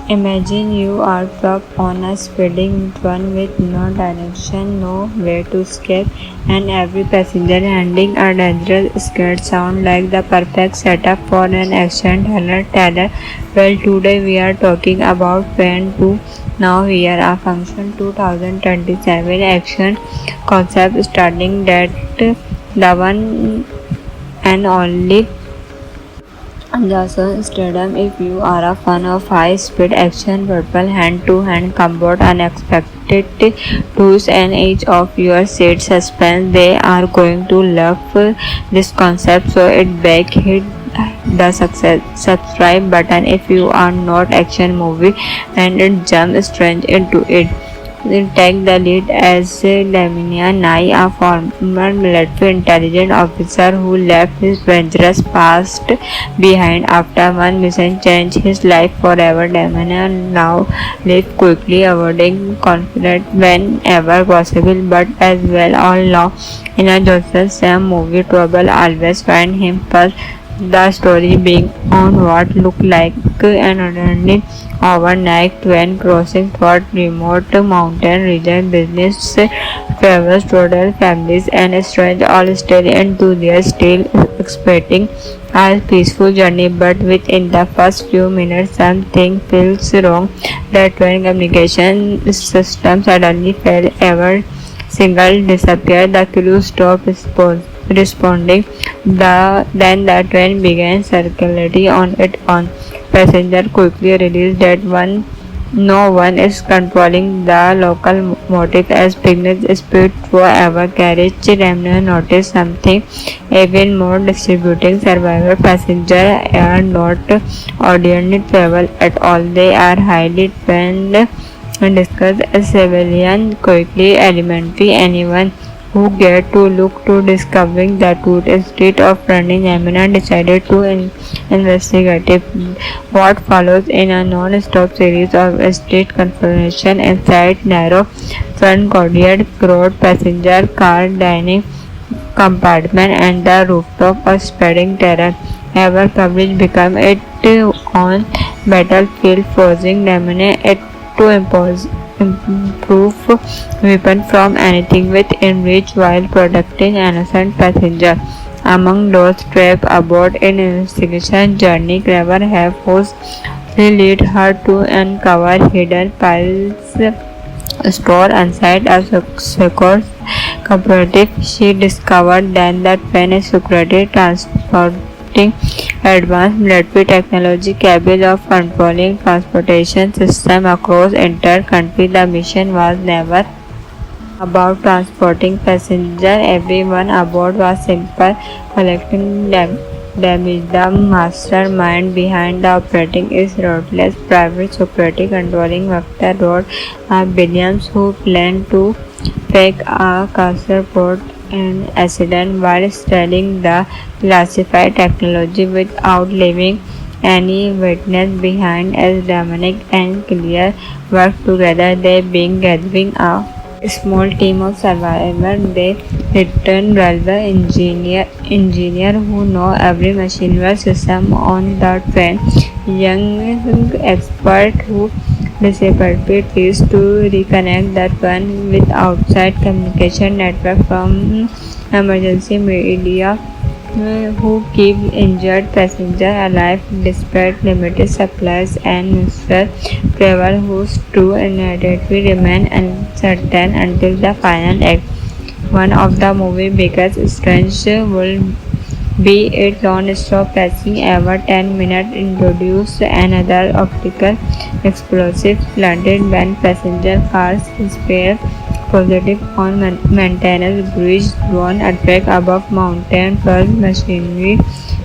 Imagine you are trapped on a speeding train with no direction, no way to escape, and every passenger handling a dangerous scared sound like the perfect setup for an action thriller. Well, today we are talking about Fan 2. Now here a function 2027 action concept starting that the one and only Jason Statham. If you are a fan of high-speed action, purple hand-to-hand combat, unexpected twists, and edge of your seat suspense, they are going to love this concept. So it back hit the success subscribe button if you are not action movie and it jump straight into it. Take the lead as Lamina Nai, a former military intelligence officer who left his dangerous past behind after one mission changed his life forever. Lamina now lives quickly, avoiding conflict whenever possible, but as well all along in a Joseph Sam movie, trouble always find him first. The story being on what looked like an ordinary overnight train crossing through remote mountain region, business travels, total families, and strange all still enthusiasts still expecting a peaceful journey, but within the first few minutes something feels wrong. The train communication system suddenly failed, ever single disappeared, the crew stopped responding. Then the train began circularly on its own. Passenger quickly realized that no one is controlling the locomotive as beginners speed through ever carriage. Remner noticed something even more distributing survivor passengers are not ordinary travel at all. They are highly trained and discussed as civilian quickly elementary anyone who get to look to discovering the truth instead of running. Amina decided to investigate what follows in a non-stop series of state confrontation inside narrow front courtyard, crowd, passenger car, dining compartment, and the rooftop of spreading terror. Ever coverage became its own battlefield, forcing Lamine it to improve weapon from anything within reach while protecting innocent passengers. Among those trapped aboard in investigation journey, Clever have host lead her to uncover hidden piles stored inside a secure cooperative. She discovered then that when a security transporting advanced military technology capable of controlling transportation system across entire country. The mission was never about transporting passengers. Everyone aboard was simple collecting damage. The mastermind behind the operating is ruthless private security controlling Vector Road, Williams, who planned to fake a passport an accident while selling the classified technology without leaving any witness behind. As Dominic and Claire work together, they begin gathering a small team of survivors. They return railway engineer who know every machinery system on the train, young expert who disappeared is to reconnect that one with outside communication network from emergency media who keep injured passengers alive despite limited supplies, and Mr. Trevor whose true identity remain uncertain until the final act. One of the movie's biggest strengths will be its non-stop pacing. Every 10 minutes introduce another optical explosive planted when passenger cars spare positive on maintenance bridge drone attack above mountain plus machinery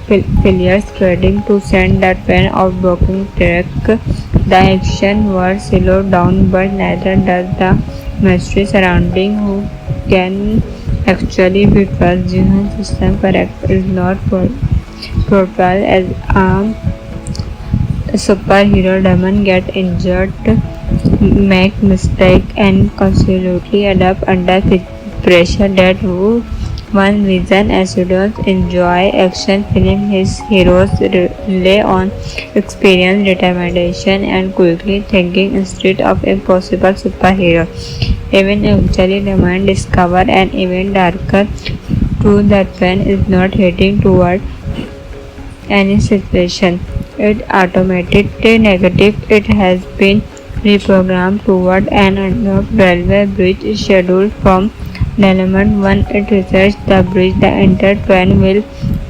failures threatening to send the train off blocking track. The action was slowed down, but neither does the mystery surrounding who can actually be trusted. Jihan system correct is not portrayed as a superhero. Demon get injured, make mistake, and constantly adapt under pressure. That who one reason Acidos enjoy action film his heroes rely on experience, determination, and quickly thinking instead of impossible superhero. Even eventually, the mind discover an even darker truth that Twain is not heading toward any situation. It automated negative. It has been reprogrammed toward an unlocked railway bridge scheduled from element 1. It researched the bridge. The entire train will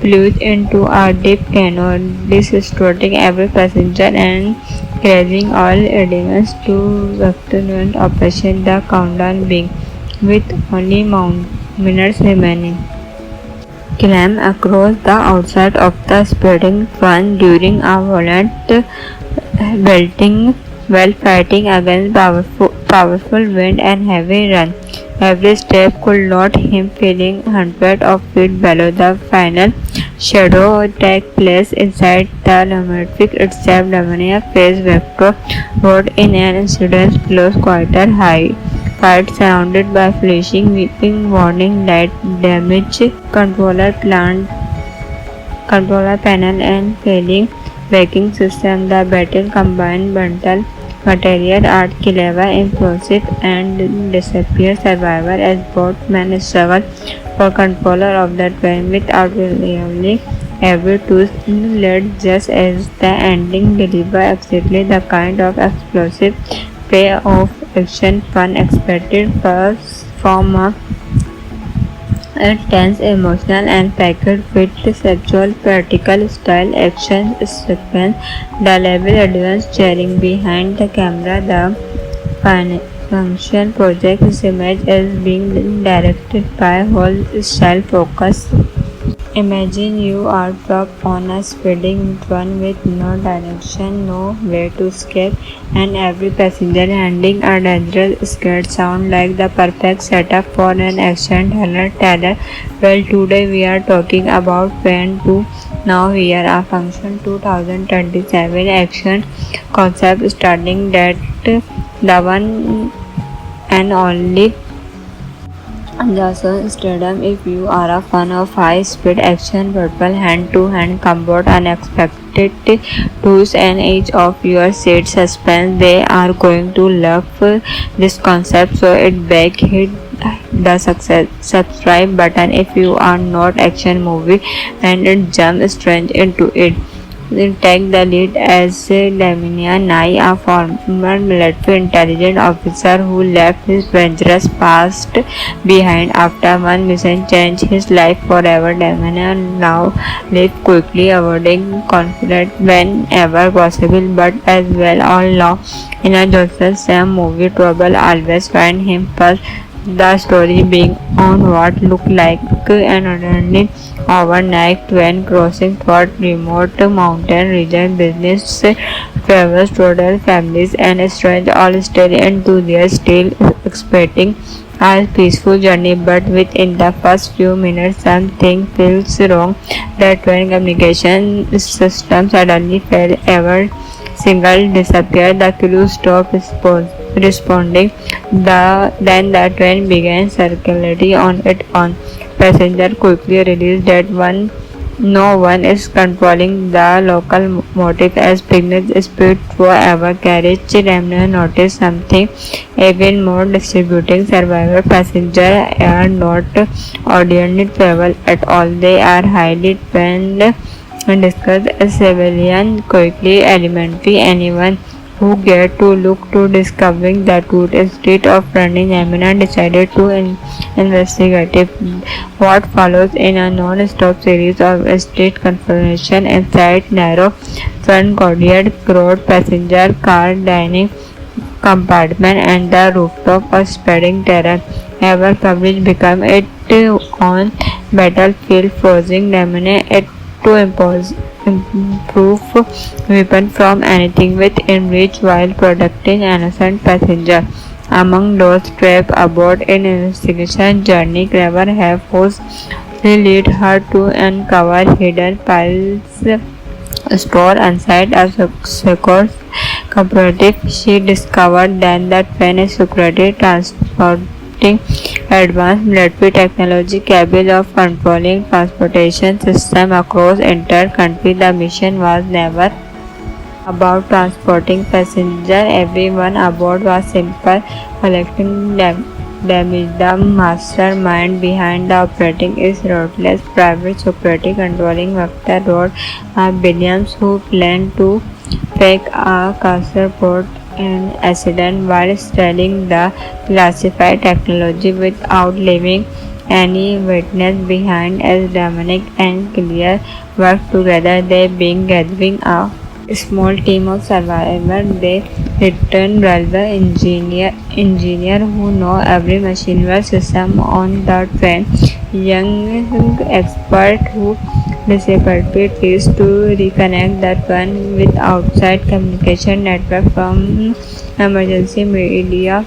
plunge into a deep canyon, distorting every passenger and crashing all elements to afternoon operation. The countdown being with only minutes remaining. Climb across the outside of the speeding train during a violent belting while fighting against powerful wind and heavy rain. Every step could load him, feeling hundreds of feet below. The final shadow takes place inside the locomotive itself. Lamania faced Vector Road in an incident close quarter high. Fight surrounded by flashing, weeping warning light, damage controller panel and failing braking system. The battle combined bundle material art, clever, impressive, and disappear survivor as both men struggle for control of the train without revealing every twist led just as the ending deliver exactly the kind of explosive payoff action fun expected first from a tense, emotional, and packed with sexual, practical style action sequence. The level advanced cheering behind the camera. The function project is image as being directed by whole style focus. Imagine you are trapped on a speeding train with no direction, no way to escape, and every passenger handling a dangerous scared sound like the perfect setup for an action thriller. Well, today we are talking about Pain 2. Now here are Function 2027 action concept starting that the one and only Jason Statham. If you are a fan of high-speed action, purple hand-to-hand combat, unexpected twists, and edge of your seat suspense, they are going to love this concept. So it back hit the subscribe button if you are not action movie and it jump straight into it. Take the lead as Lamia Nai, a former military intelligence officer who left his dangerous past behind after one mission changed his life forever. Lamia now lives quickly, avoiding conflict whenever possible, but as well all law in a Joseph Sam movie trouble always find him first. The story being on what looked like an ordinary overnight train crossing through remote mountain region. Business travels, total families, and strangers all still enthusiasts, still expecting a peaceful journey, but within the first few minutes something feels wrong. The train communication system suddenly failed. Every single disappeared. The crew stopped responding. Then the train began circularly on its own. Passenger quickly realized that no one is controlling the locomotive as Pignat's speed forever carriage. Remner noticed something even more distributing. Survivor passengers are not ordinary travel at all. They are highly trained and discussed as civilian quickly elementary. Anyone who get to look to discovering the truth instead of running. Amina decided to investigate what follows in a non-stop series of state confrontation inside narrow front courtyard, crowd, passenger car, dining compartment, and the rooftop of spreading terror. Ever coverage became its own battlefield, forcing Lamine to improve weapon from anything within reach while protecting innocent passengers. Among those trapped aboard in investigation journey, Clever have forced lead her to uncover hidden piles stored inside a secure cooperative. She discovered then that train is secretly transporting advanced military technology capable of controlling transportation system across entire country. The mission was never about transporting passengers. Everyone aboard was simple, collecting damage. The mastermind behind the operating is ruthless private security controlling Vector Road Williams, who planned to fake a passport an accident while studying the classified technology without leaving any witness behind. As Dominic and Claire worked together, they began gathering a small team of survivors. They returned railway engineer who know every machinery system on the train, young expert who discovered ways to reconnect the train with outside communication network, from emergency media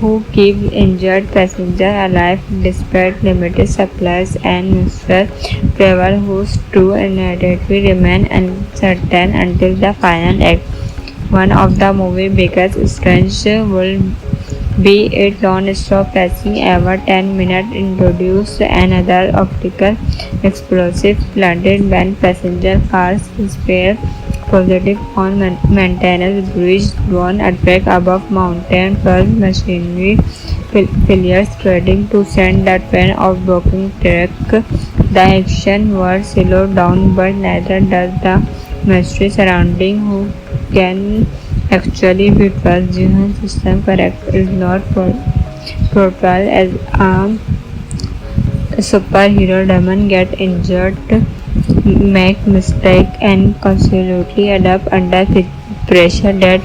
who keep injured passengers alive despite limited supplies, and Mr. Trevor, whose true identity remains uncertain until the final act. One of the movie's biggest strengths will be its non-stop pacing. Every 10 minutes introduce another optical explosive planted when passenger cars spare positive on maintenance bridge, drone attack above mountain, plus machinery failures threatening to send the train off blocking track. The action was slowed down, but neither does the mystery surrounding who can actually be trusted. Human system correct is not portrayed as a superhero. Demon get injured, make mistake, and constantly adapt under pressure. That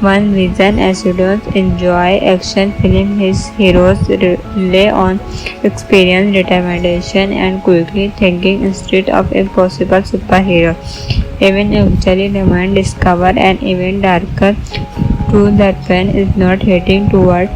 one reason students enjoy action film. His heroes rely on experience, determination, and quickly thinking instead of impossible superhero. Even eventually, Demon discover an even darker truth: that pen is not heading toward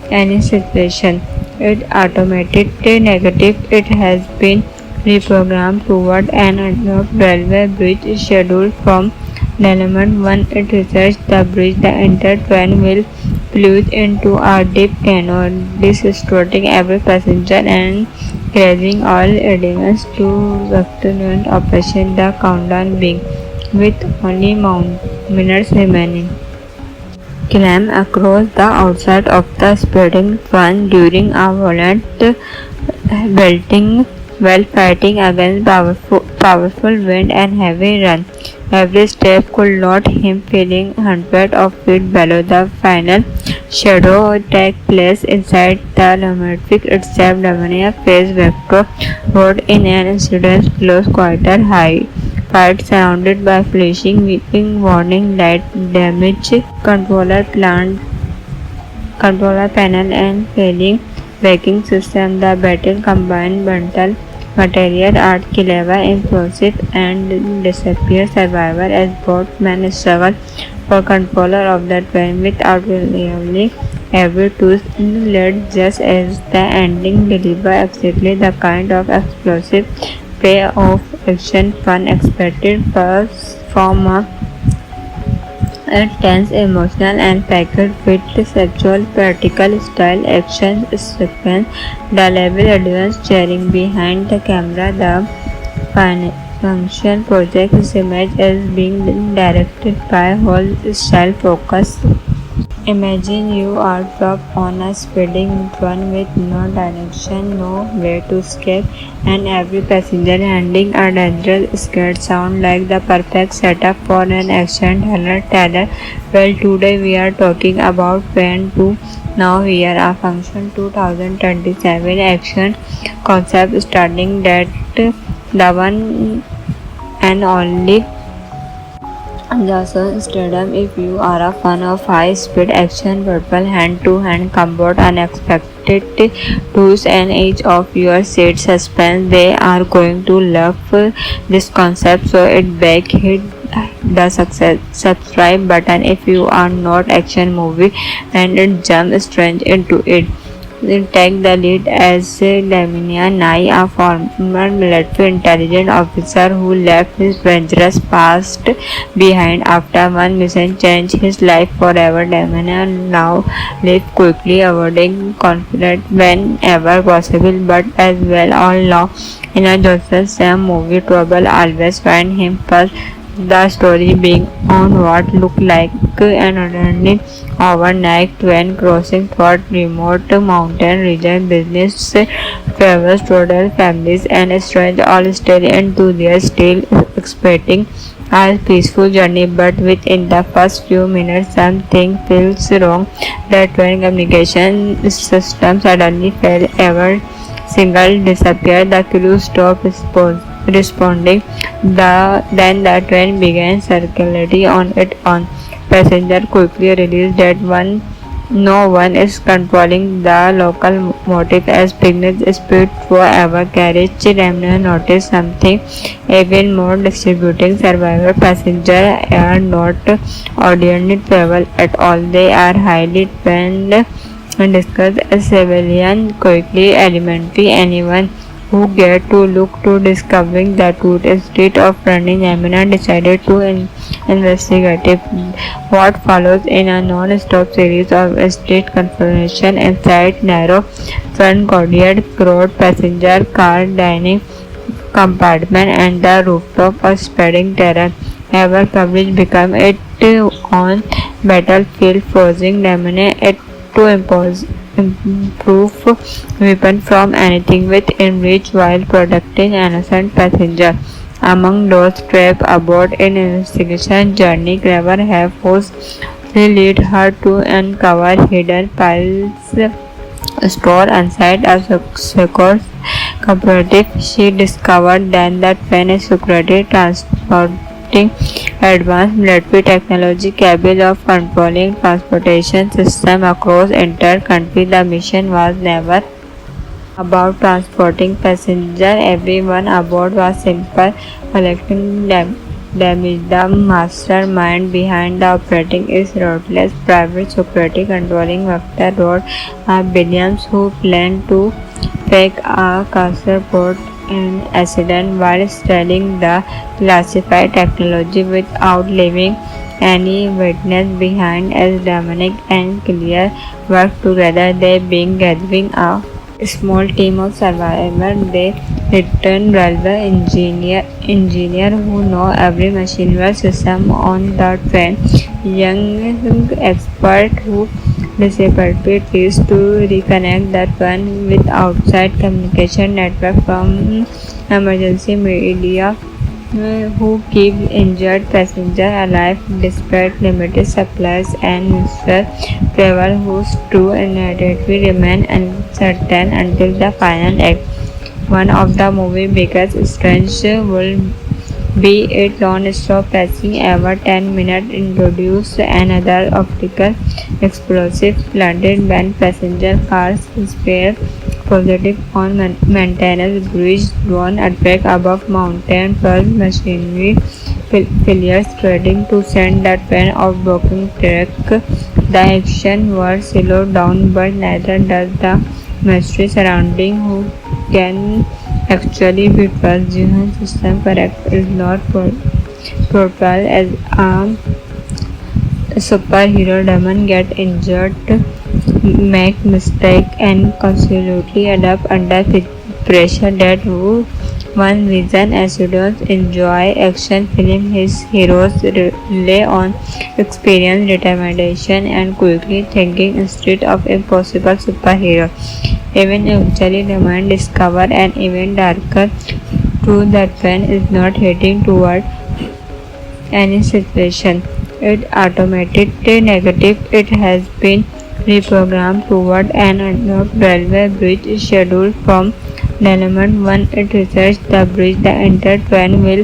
any situation. It automated negative. It has been reprogrammed toward an unlocked railway bridge scheduled from element 1. It researched the bridge. The entire train will plunge into a deep canyon, destroying every passenger and crashing all elements to afternoon operation. The countdown being with only minutes remaining. Climb across the outside of the speeding train during a violent belting while fighting against powerful wind and heavy rain. Every step could not him, feeling hundreds of feet below. The final shadow take place inside the Lomotric itself. Dominic faced Vector Road in an incident close quarter high fight surrounded by flashing weeping warning light, damage controller panel, and failing braking system. The battle combined bundle material art, clever, impressive, and disappear survivor as both men struggle for control of the train without really every twist led just as the ending deliver exactly the kind of explosive payoff action fun expected from a tense, emotional, and packed with sexual practical style action sequence. The level advanced cheering behind the camera. The function project is image as being directed by whole style focus. Imagine you are trapped on a speeding train with no direction, no way to escape, and every passenger handling a dangerous skate. Sound like the perfect setup for an action thriller. Well, today we are talking about Train 2. Now here are Function 2027 action concept starting that the one and only Jason Statham. If you are a fan of high-speed action, purple hand-to-hand combat, unexpected twists, and edge of your seat suspense, they are going to love this concept. So hit the subscribe button if you are not action movie and jump straight into it. take the lead as Damian Nye, a former military intelligence officer who left his dangerous past behind after one mission changed his life forever. Damian now lives quickly, avoiding conflict whenever possible, but as well all law in a Joseph Sam movie trouble always find him first. The story being on what looked like an ordinary overnight train crossing through remote mountain region. Business travels, total families, and strangers all still enthusiasts, still expecting a peaceful journey, but within the first few minutes something feels wrong. The train communication system suddenly failed. Every single disappeared. The crew stopped responding. Then the train began circularity on its own. Passenger quickly realized that no one is controlling the local motive as business speed forever carriage. Remner noticed something even more distributing. Survivor passengers are not ordinary travel at all. They are highly trained and discussed as civilian quickly elementary. Anyone who get to look to discovering the truth instead of running. Amina decided to investigate what follows in a non-stop series of state confrontation inside narrow front courtyard, crowd, passenger car, dining compartment, and the rooftop of spreading terror. Ever coverage became its own battlefield, forcing Damine it to improve weapon from anything within reach while protecting innocent passengers. Among those trapped aboard in investigation journey, Clever have forced lead her to uncover hidden piles stored inside a secure cooperative. She discovered then that when a security transporting advanced military technology capable of controlling transportation system across entire country. The mission was never about transporting passengers. Everyone aboard was simple collecting damage. The mastermind behind the operating is ruthless private security controlling Vector Road Williams, who planned to fake a passport in accident while selling the classified technology without leaving any witness behind. As Dominic and Claire work together, they begin gathering a small team of survivors. They return railway engineer who know every machinery system on the train, young expert who disabilities to reconnect the train with outside communication network, from emergency media who keep injured passengers alive despite limited supplies, and Mr. Trevor whose true identity remain uncertain until the final act. One of the movie's biggest strengths will be its non-stop pacing. Every 10 minutes introduce another optical explosive planted when passenger cars spare positive on maintenance bridge, drone attack above mountain, plus machinery failures threatening to send the train off broken track. The action was slowed down, but neither does the mystery surrounding who can actually be trusted. Jihan system correct is not portrayed as a superhero. Demon get injured, make mistake, and constantly adapt under pressure. That who one reason Acidos enjoy action film. His heroes rely on experience, determination, and quickly thinking instead of impossible superhero. Even eventually the mind discover an even darker truth that when is not heading toward any situation. It automated negative. It has been reprogrammed toward an unlocked railway bridge scheduled from element 1. It researched the bridge. The entire train will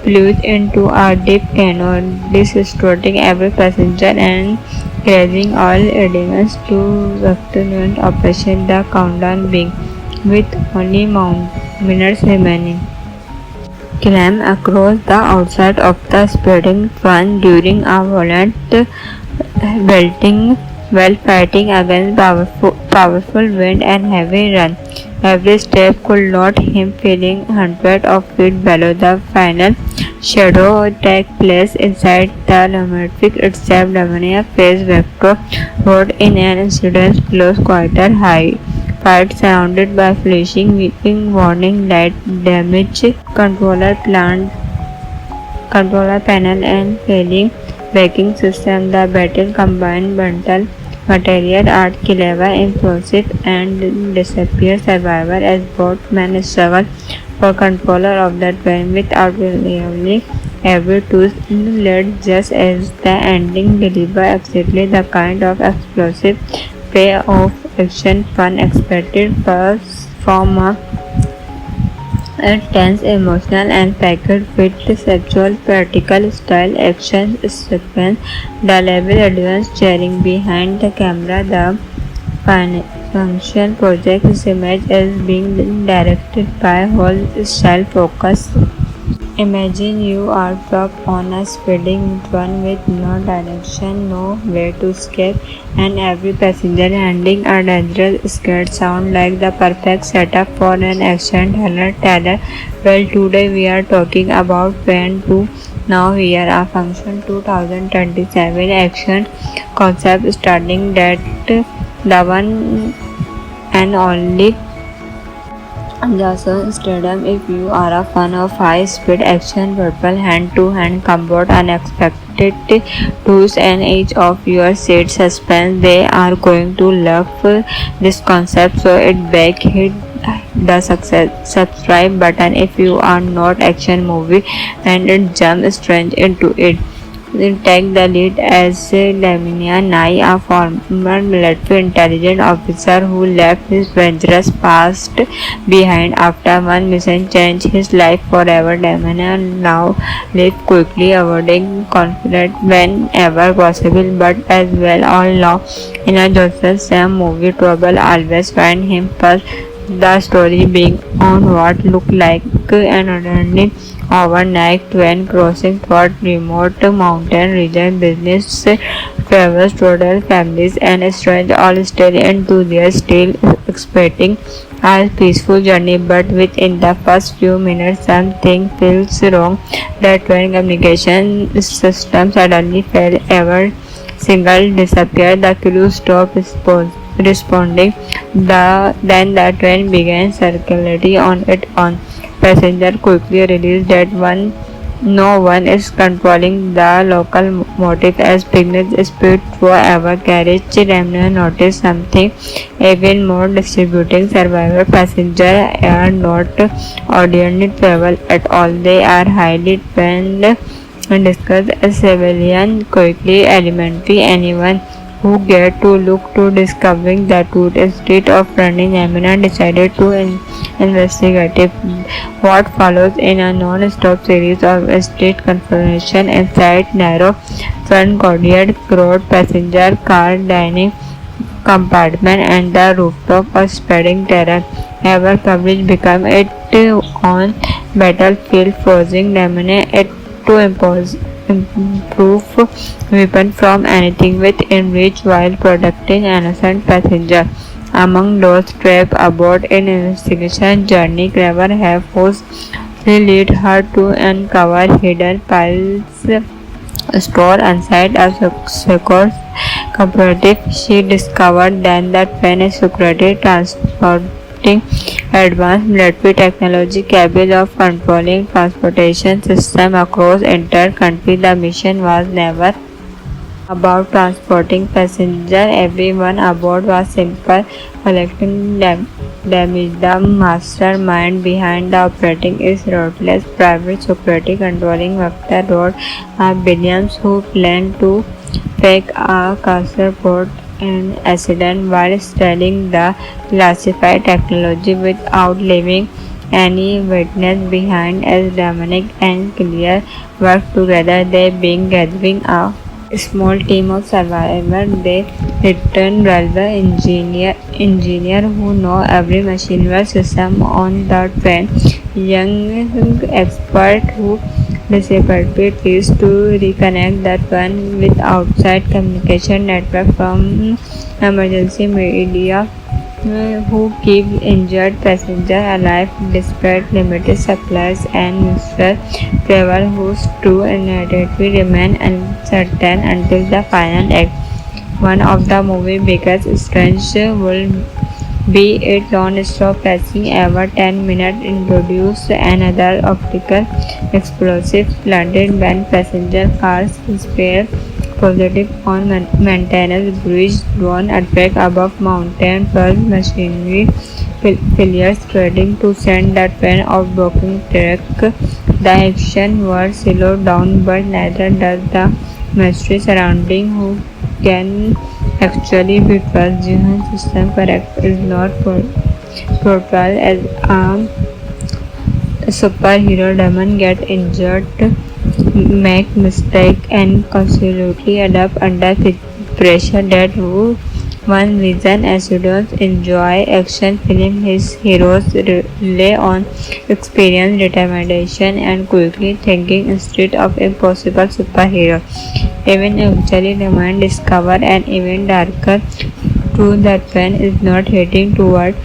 plunge into a deep canyon, distorting every passenger and causing all elements to afternoon operation. The countdown being with only minutes remaining. Climb across the outside of the spreading fan during a violent belting while fighting against powerful wind and heavy rain. Every step could load him, feeling hundreds of feet below. The final shadow take place inside the laboratory itself. Lavanya faced Vector Road in an incident close quarter high. Fight surrounded by flashing, weeping warning light, damaged controller panel and failing braking system. The battle combined bundle material art, clever, impulsive and disappear survivor as both men struggle for controller of the train without really every tool led just as the ending deliver exactly the kind of explosive payoff action fun expected first from a tense, emotional and packed with sexual practical style action sequence. The level advanced cheering behind the camera. The function project is image as being directed by whole style focus. Imagine you are stuck on a speeding train with no direction, no way to escape, and every passenger handling a dangerous scared sound like the perfect setup for an action thriller. Well, today we are talking about Fan 2. Now here are Function 2027 action concept starting that the one and only Jason Stadium. If you are a fan of high-speed action, purple hand-to-hand combat, unexpected twists, and edge of your seat suspense, they are going to love this concept. So it back hit the subscribe button if you are not action movie and it jump straight into it. Take the lead as Lamina Nai, a former military intelligence officer who left his dangerous past behind after one mission changed his life forever. Lamina now lives quickly, avoiding conflict whenever possible, but as well all now in a Joseph Sam movie trouble always find him first. The story being on what looked like an ordinary overnight train crossing through remote mountain region. Business travels, total families and strangers all still enthusiasts, still expecting a peaceful journey, but within the first few minutes something feels wrong. The train communication system suddenly failed, every signal disappeared, the crew stopped responding. Then the train began circularity on its own. Passenger quickly realized that no one is controlling the locomotive as beginners speed through our carriage. Remnant noticed something even more distributing. Survivor passengers are not ordinary travel at all. They are highly trained and discussed as civilian quickly elementary. Anyone who get to look to discovering the truth instead of running. Amina decided to investigate what follows in a non-stop series of state confrontation inside narrow front courtyard, crowd, passenger car, dining compartment and the rooftop of spreading terror. Ever coverage became its own battlefield, forcing Lamine to improve weapon from anything within reach while protecting innocent passengers. Among those trapped aboard an investigation journey, Clever have forced lead her to uncover hidden piles stored inside a secure cooperative. She discovered then that when a security transporting advanced military technology capable of controlling transportation system across entire country. The mission was never about transporting passengers. Everyone aboard was simple collecting damage. The mastermind behind the operating is ruthless private security controlling Vector Road, Williams, who planned to fake a passport an accident while stealing the classified technology without leaving any witness behind. As Dominic and Claire work together, they begin gathering a small team of survivors. They return railway engineer who know every machinery system on the train, young expert who disappeared is to reconnect the train with outside communication network from emergency media who keep injured passengers alive despite limited supplies and mutual travel whose true identity remain uncertain until the final act. One of the movie's biggest strengths will be its non-stop pacing. Every 10 minutes introduce another optical explosive planted when passenger cars spare positive on maintenance bridge drone attack above mountain plus machinery failures threatening to send the train off blocking track. The action was slowed down but neither does the mystery surrounding who can actually be trusted. Human system correct is not portrayed as a superhero. Demon get injured, make mistake and constantly adapt under pressure. That who one reason Acidos enjoy action film. His heroes rely on experience, determination and quickly thinking instead of impossible superhero. Even actually the mind discover an even darker truth that pen is not heading toward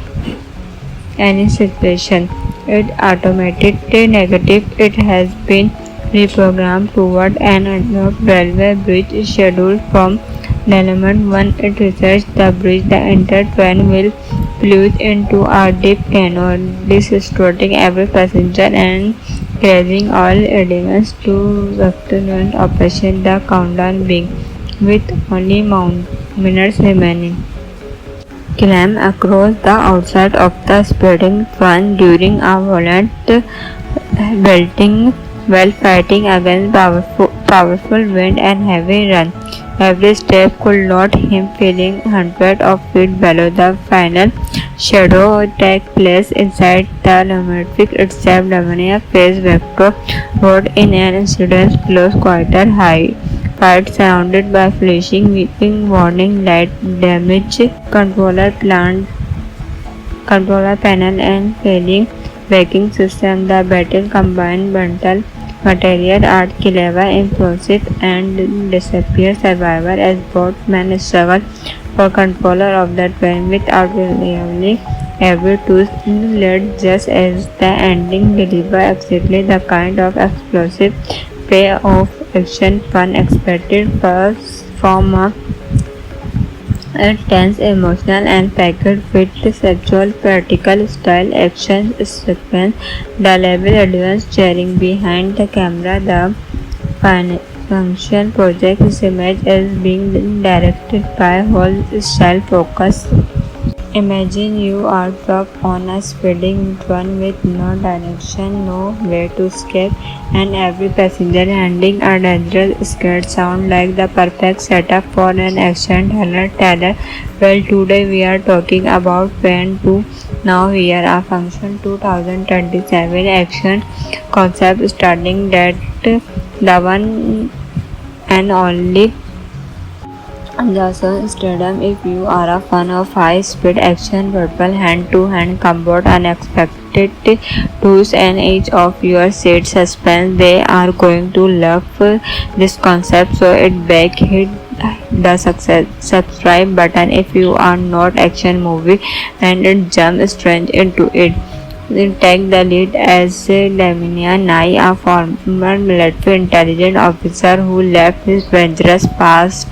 any situation. It automated negative. It has been reprogrammed toward an unlocked railway bridge scheduled from element 1. It researched the bridge. The entire train will plunge into a deep canyon, distorting every passenger and causing all elements to afternoon operation. The countdown being with only minutes remaining. Climb across the outside of the speeding train during a violent belting while fighting against powerful wind and heavy rain. Every step could not him feeling hundreds of feet below. The final shadow take place inside the locomotive itself. Dominic faced Vector Road in an incident close quarter high. Fight surrounded by flashing, weeping, warning light, damage controller panel and failing braking system. The battle combined bundle material art, clever, impulsive and disappear survivor as both men struggle for control of the train without revealing every twist led just as the ending deliver exactly the kind of explosive payoff action fun expected first from a tense, emotional and packed with sexual practical style action sequence. The level advanced cheering behind the camera. The function project is image as being directed by whole style focus. Imagine you are trapped on a speeding train with no direction, no way to escape, and every passenger handling a dangerous scared sound like the perfect setup for an action thriller. Well, today we are talking about Pen 2. Now here are Function 2027 action concept starting that the one and only Johnson Stadium. If you are a fan of high-speed action, purple hand-to-hand combat, unexpected twists and edge of your seat suspense, they are going to love this concept. So it back hit the subscribe button if you are not action movie and it jump straight into it. Take the lead as Damian Nye, a former military intelligence officer who left his dangerous past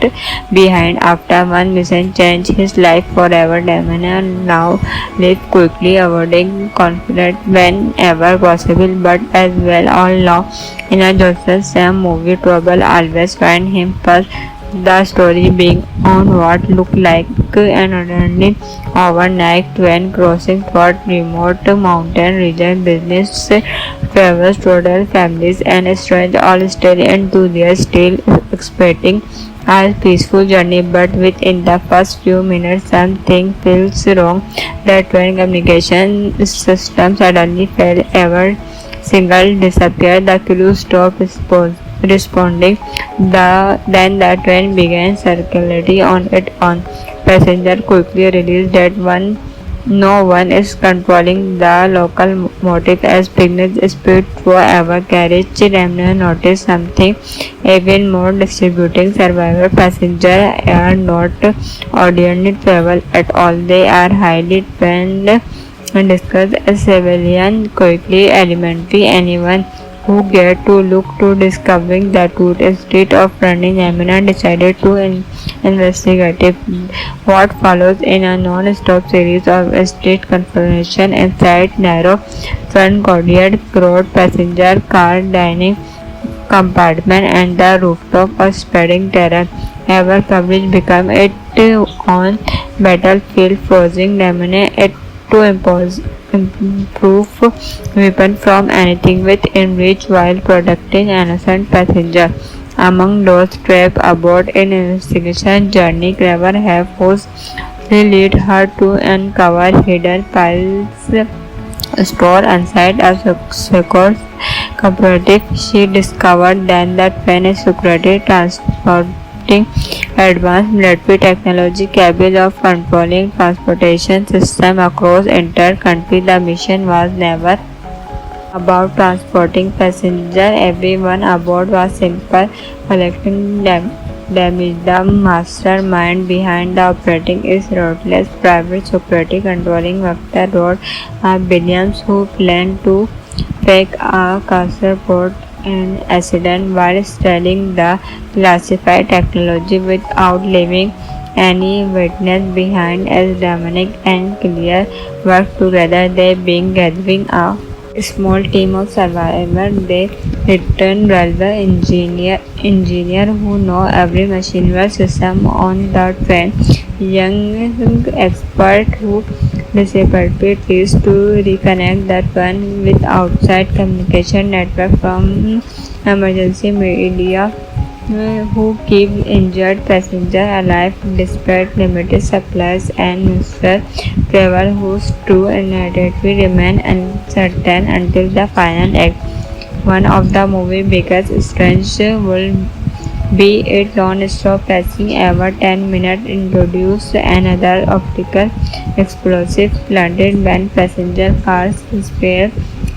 behind after one mission changed his life forever. Damian now lives quickly, avoiding conflict whenever possible, but as well all law in a Joseph Sam movie trouble always find him first. The story being on what looked like an ordinary overnight train crossing through remote mountain region. Business travels, total families and strange all still enthusiasts still expecting a peaceful journey, but within the first few minutes something feels wrong. The train communication system suddenly failed. Every single disappeared. The crew stopped responding. Then the train began circularity on its own. Passenger quickly realized that one No one is controlling the locomotive as Picnic's speed forever carriage. Remner noticed something even more distributing. Survivor passengers are not ordinary travel at all. They are highly trained and discussed as civilian quickly elementary. Anyone who get to look to discovering the truth instead of running. Amina decided to investigate what follows in a non-stop series of street confrontation inside narrow front courtyard, crowd, passenger car, dining compartment and the rooftop of spreading terror. Ever coverage became it on battlefield, forcing Lemonade it to improve weapon from anything within reach while protecting innocent passengers. Among those trapped aboard an investigation journey, Clever have forced lead her to uncover hidden files stored inside a secure cooperative. She discovered then that when a security transporting advanced military technology capable of controlling transportation system across entire country. The mission was never about transporting passengers. Everyone aboard was simple collecting damage. The mastermind behind the operating is ruthless private security controlling Vector Road Williams, who planned to fake a passport an accident while studying the classified technology without leaving any witness behind. As Dominic and Claire work together, they begin gathering a small team of survivors. They return railway engineer who know every machinery system on the train, young expert who disability is to reconnect that one with outside communication network, from emergency media who keep injured passengers alive despite limited supplies, and Mr. Trevor whose true identity remain uncertain until the final act. One of the movie's biggest strengths will be its non-stop pacing. Every 10 minutes introduce another optical explosive planted when passenger cars spare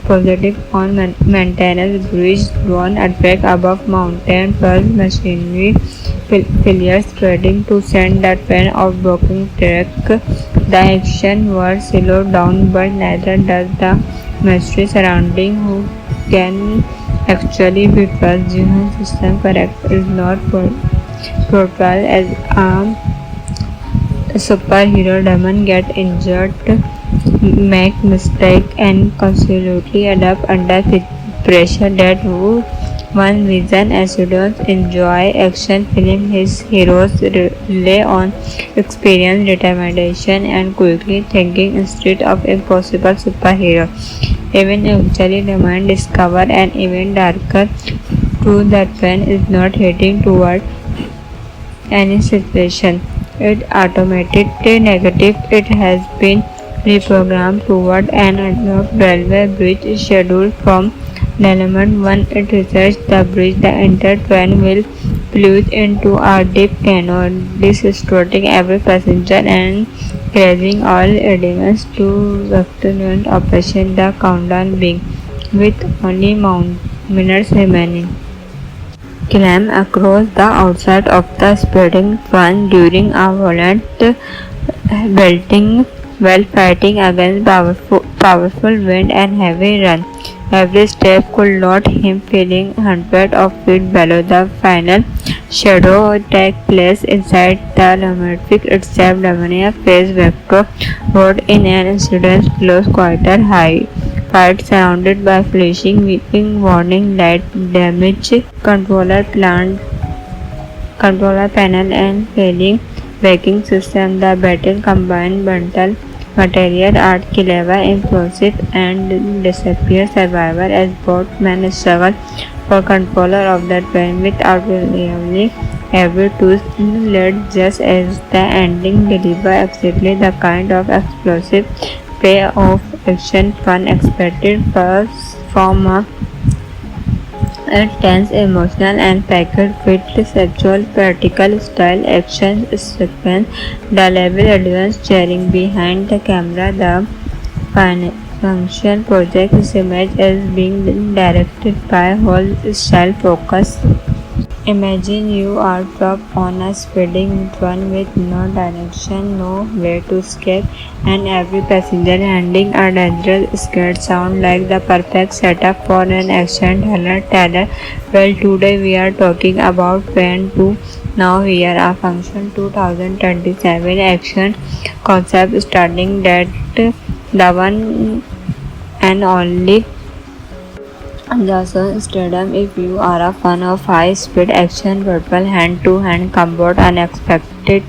positive on maintenance bridge, drone attack above mountain, plus machinery failures threatening to send the train off blocking track. The action was slowed down, but neither does the mystery surrounding who can actually be trusted. Human system correct is not portrayed as a superhero. Demon get injured, make mistake and constantly adapt under pressure. That who one reason students enjoy action film. His heroes rely on experience, determination and quickly thinking instead of impossible superhero. Even eventually the mind discover an even darker truth that when is not heading toward any situation. It automated negative. It has been reprogrammed toward an unlocked railway bridge scheduled from element 1. It researched the bridge. The entire train will plunge into a deep canyon, destroying every passenger and crashing all elements to afternoon operation. The countdown being with only minutes remaining. Climb across the outside of the spreading fan during a violent belting while fighting against powerful wind and heavy rain. Every step could load him, feeling hundreds of feet below. The final shadow take place inside the locomotive itself. Lamania faced Vector Road in an incident close quarter high fight surrounded by flashing, weeping warning light, damage controller panel and failing braking system. The battle combined bundle material art, clever, impulsive and disappear survivor as both men struggle for control of the train without really every tool led. Just as the ending deliver exactly the kind of explosive payoff action fun expected first from a A tense, emotional, and packed with sexual, practical style action sequence. The level advanced cheering behind the camera. The function project is imaged as being directed by whole style focus. Imagine you are trapped on a speeding train with no direction, no way to escape, and every passenger handling a dangerous scared sound like the perfect setup for an action thriller. Well, today we are talking about Fan 2. Now here are Function 2027 action concept starting that the one and only Jason Stadium. If you are a fan of high-speed action, purple hand-to-hand combat, unexpected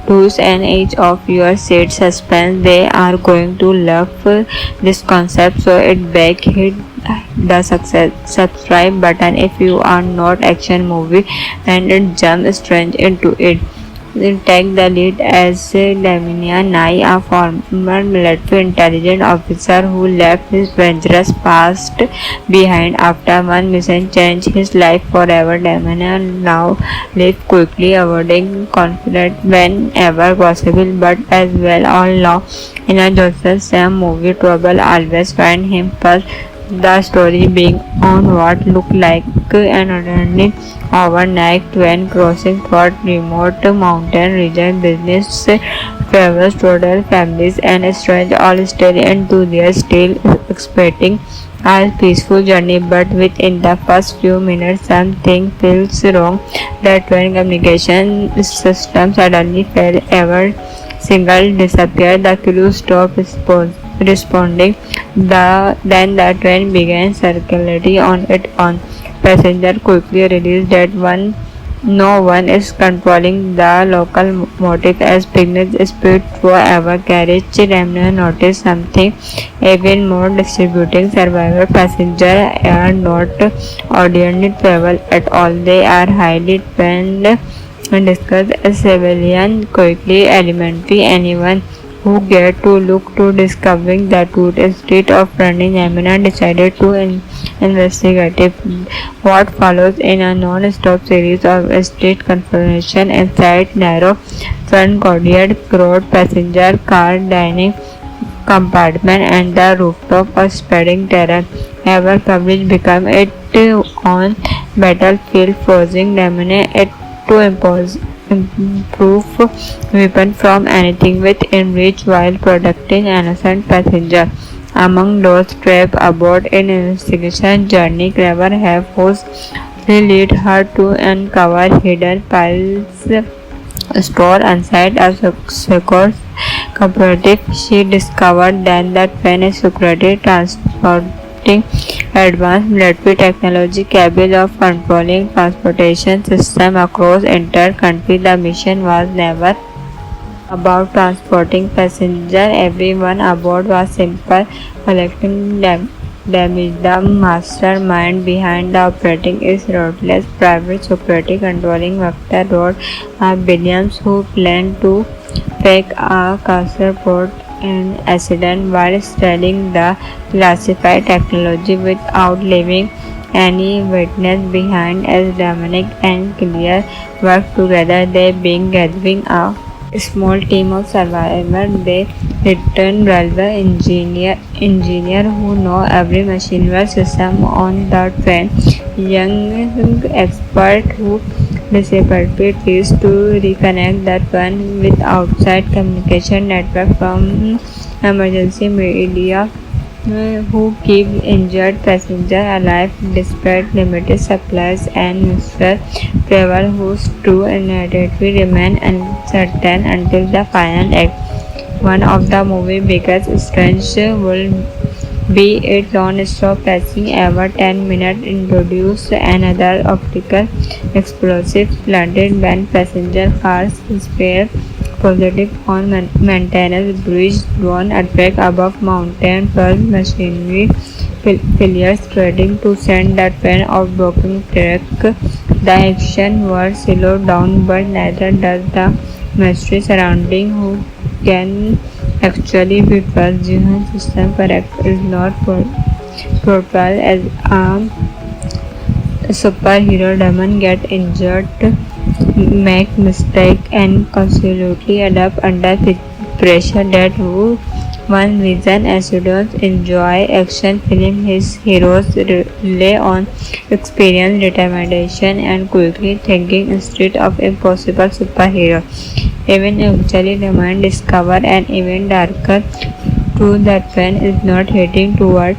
twists, and each of your seat suspense, they are going to love this concept. So it back hit the subscribe button if you are not action movie and it jump strange into it. Take the lead as Damian Nye, a former military intelligence officer who left his dangerous past behind after one mission changed his life forever. Damian now lives quickly, avoiding conflict whenever possible, but as well all law in a Joseph Sam movie, trouble always find him first. The story being on what looked like an ordinary overnight train crossing through remote mountain region. Business travels, total families, and strangers all stay enthusiasts, still expecting a peaceful journey. But within the first few minutes, something feels wrong. The train communication system suddenly failed. Every single disappeared. The crew stopped responding. Then the train began circularity on its own. Passenger quickly realized that no one is controlling the locomotive as business speed forever carriage. Remnant noticed something even more distributing. Survivor passengers are not ordinary travel at all. They are highly trained and discussed as civilian quickly elementary. Anyone who get to look to discovering the truth instead of running. Amina decided to investigate what follows in a non-stop series of state confrontation inside narrow front courtyard, crowd, passenger car, dining compartment, and the rooftop of spreading terror. Ever coverage became its own battlefield, forcing Damine it to improve weapon from anything within reach while protecting innocent passengers. Among those trapped aboard in investigation journey, Clever have forced lead her to uncover hidden piles stored inside a secure cooperative. She discovered then that when a security transporting advanced military technology capable of controlling transportation system across entire country. The mission was never about transporting passengers. Everyone aboard was simple, collecting damage. The mastermind behind the operating is ruthless private security controlling Vector Road Williams, who planned to fake a passport an accident while studying the classified technology without leaving any witness behind. As Dominic and Claire work together, they begin gathering a small team of survivors. They return railway engineer who know every machinery system on the train, young expert who disappeared is to reconnect that one with outside communication network, from emergency media who keep injured passengers alive despite limited supplies, and Mr. Trevor, whose true identity remains uncertain until the final act. One of the movie's biggest strengths will be its non-stop pacing. Every 10 minutes introduce another optical explosive planted when passenger cars spare positive on maintenance bridge, drone attack above mountain, plus machinery failures threatening to send the train off broken track. The action was slowed down, but neither does the mystery surrounding who can actually be trusted. Jihan system correct is not profile as a superhero Damon get injured, make mistake, and constantly adapt under pressure. That one reason students enjoy action film. His heroes rely on experience, determination, and quickly thinking instead of impossible superhero. Even eventually, the mind discover an even darker truth that when is not heading toward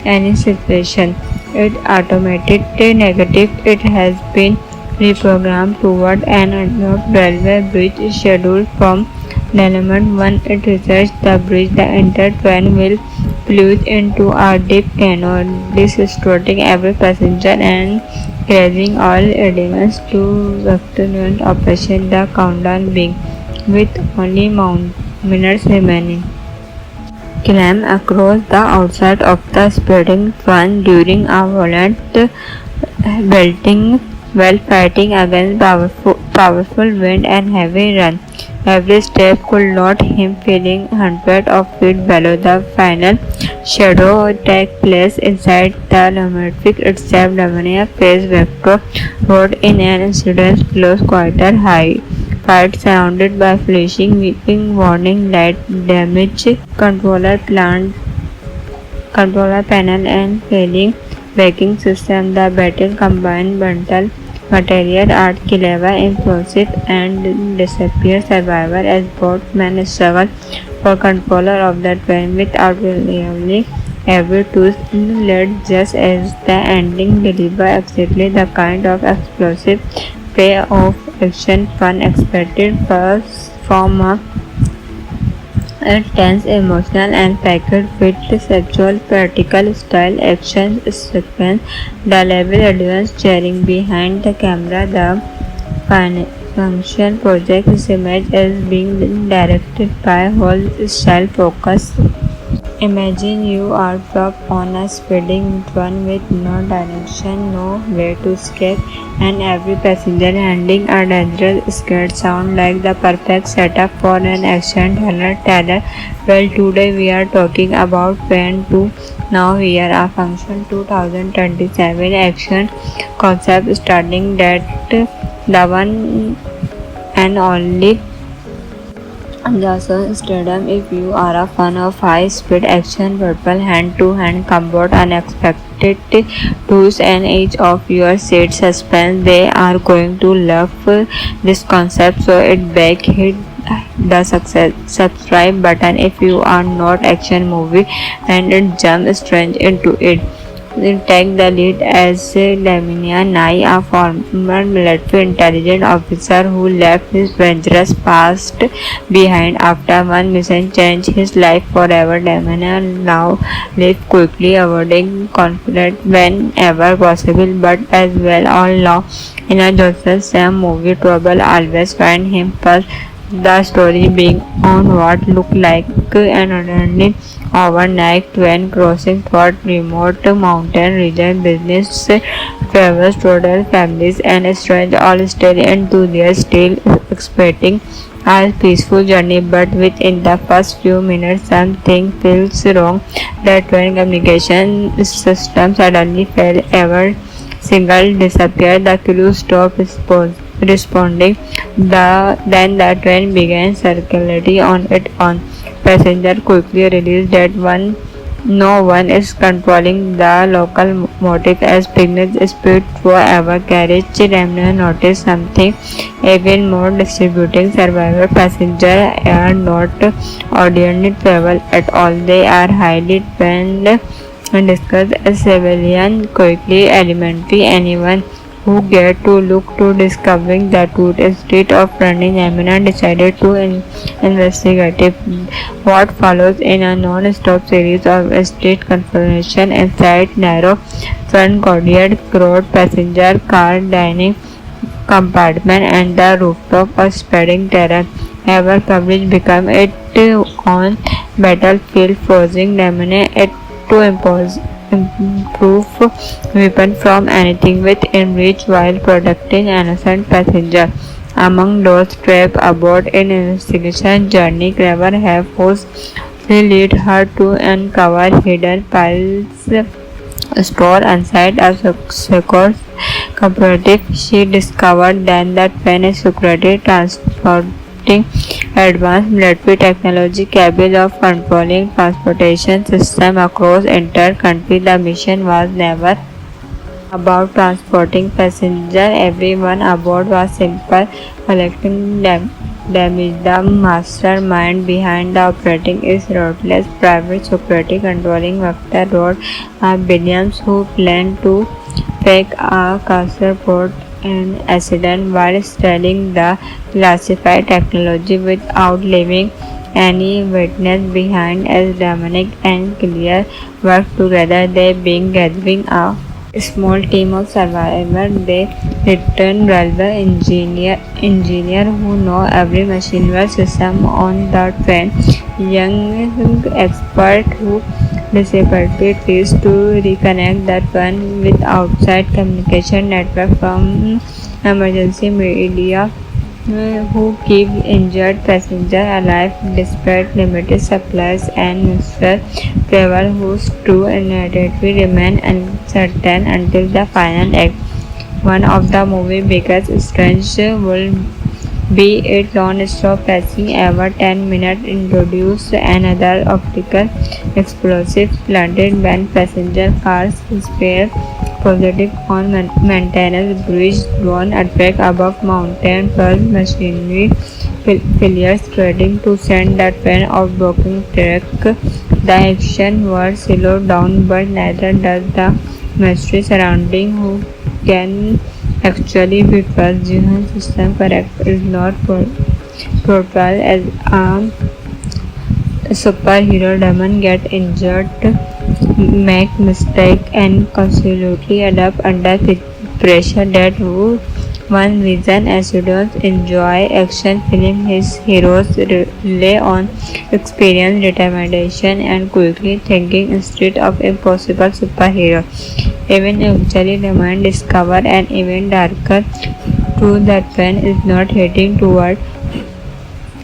any situation. It automated negative. It has been reprogrammed toward an unlocked railway bridge scheduled from element 1. It researched the bridge. The entire train will plunge into a deep canyon, destroying every passenger and crashing all elements to afternoon operation. The countdown being with only minutes remaining. Climb across the outside of the speeding train during a violent belting while fighting against powerful wind and heavy rain. Every step could knock him, feeling hundreds of feet below. The final shadow takes place inside the laboratory itself. Lamania faced Vector Road in an incident close quarter high. Fight surrounded by flashing, weeping warning light, damage controller panel and failing braking system. The battle combined bundle material art clever, impulsive and disappear survivor as both men struggle for control of the train without reliably every twist led just as the ending deliver exactly the kind of explosive payoff action fun expected first from a tense, emotional and packed with sexual practical style action sequence. The level advanced cheering behind the camera. The function project is image as being directed by whole style focus. Imagine you are dropped on a speeding train with no direction, no way to escape, and every passenger handling a dangerous scared sound like the perfect setup for an action thriller. Well, today we are talking about Pen 2. Now here are Function 2027 action concept starting that the one and only Johnson Stadium. If you are a fan of high-speed action, purple hand-to-hand combat, unexpected twists, and each of your seat suspense, they are going to love this concept. So it back hit the subscribe button if you are not action movie and it jump strange into it. Take the lead as Lamia Nai, a former military intelligence officer who left his dangerous past behind after one mission changed his life forever. Lamia now lives quickly, avoiding conflict whenever possible, but as well all law in a Joseph Sam movie, trouble always find him first. The story being on what looked like an ordinary overnight train crossing through remote mountain region. Business travelers, total families, and strangers all still enthusiasts, still expecting a peaceful journey. But within the first few minutes, something feels wrong. The train communication system suddenly failed. Every single disappeared. The crew stopped responding. Then the train began circularity on its own. Passenger quickly realized that no one is controlling the locomotive as Pignat's speed forever carriage. Remner noticed something even more distributing. Survivor passengers are not ordinary travel at all. They are highly trained and discussed as civilian quickly elementary. Anyone who get to look to discovering the truth instead of running. Amina decided to investigate what follows in a non-stop series of state confrontation inside narrow front courtyard, crowd, passenger car, dining compartment, and the rooftop of spreading terror. Ever coverage became its own battlefield, forcing Lamine it to improve weapon from anything within reach while protecting innocent passengers. Among those trapped aboard in investigation journey, Clever have forced lead her to uncover hidden piles store inside a secure cooperative. She discovered then that when a security transporting advanced military technology capable of controlling transportation system across entire country. The mission was never about transporting passengers. Everyone aboard was simple, collecting damage. The mastermind behind the operating is ruthless private security controlling Vector Road, Williams, who planned to fake a passport an accident while selling the classified technology without leaving any witness behind. As Dominic and Claire worked together, they began gathering a small team of survivors. They returned railway engineer who know every machinery system on the train, young expert who disability trees to reconnect that one with outside communication network, from emergency media who keep injured passengers alive despite limited supplies, and Mr. Trevor, whose true identity remain uncertain until the final act. One of the movie's biggest strengths will be its non-stop pacing. Every 10 minutes introduce another optical explosive planted when passenger cars spare positive on maintenance bridge, drone attack above mountain, plus machinery failures threatening to send the train off blocking track. The action was slowed down, but neither does the mystery surrounding who can actually be trusted. Jihan system correct is not portrayed as a superhero. Demon get injured, make mistake, and constantly adapt under pressure. That one reason students enjoy action film. His heroes rely on experience, determination, and quickly thinking instead of a possible superhero. Even actually Demon discover an even darker truth that pen is not heading toward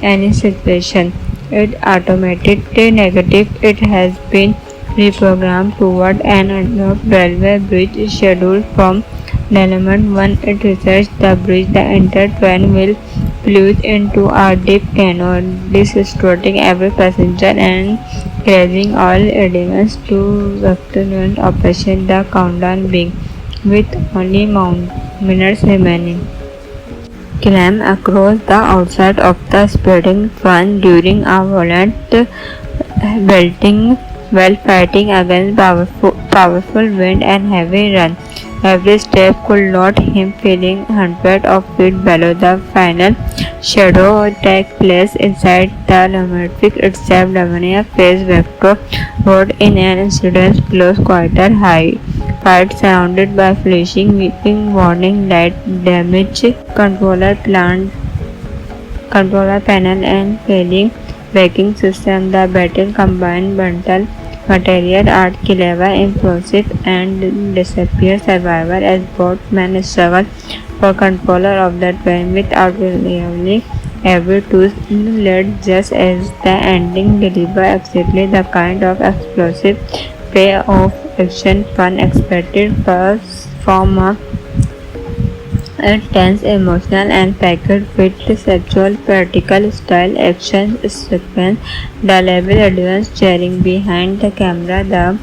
any situation. It automated negative. It has been reprogrammed toward an unlocked railway bridge scheduled from element 1. It researched the bridge. The entire train will plunge into a deep canyon, destroying every passenger and crashing all elements to Vector operation. The countdown being with only minutes remaining. Climb across the outside of the spreading fan during a violent belting while fighting against powerful wind and heavy rain. Every step could not him, feeling hundreds of feet below. The final shadow take place inside the laboratory itself. Lavania faced Vector Road in an incident close quarter high fight surrounded by flashing, weeping warning light, damage controller panel, and failing braking system. The battle combined bundle material art, clever, impulsive, and disappear survivor as both men struggle for control of the train without really every twist led just as the ending deliver exactly the kind of explosive payoff action fun expected first from a tense, emotional, and packed with sexual practical style action sequence. The level advanced cheering behind the camera. The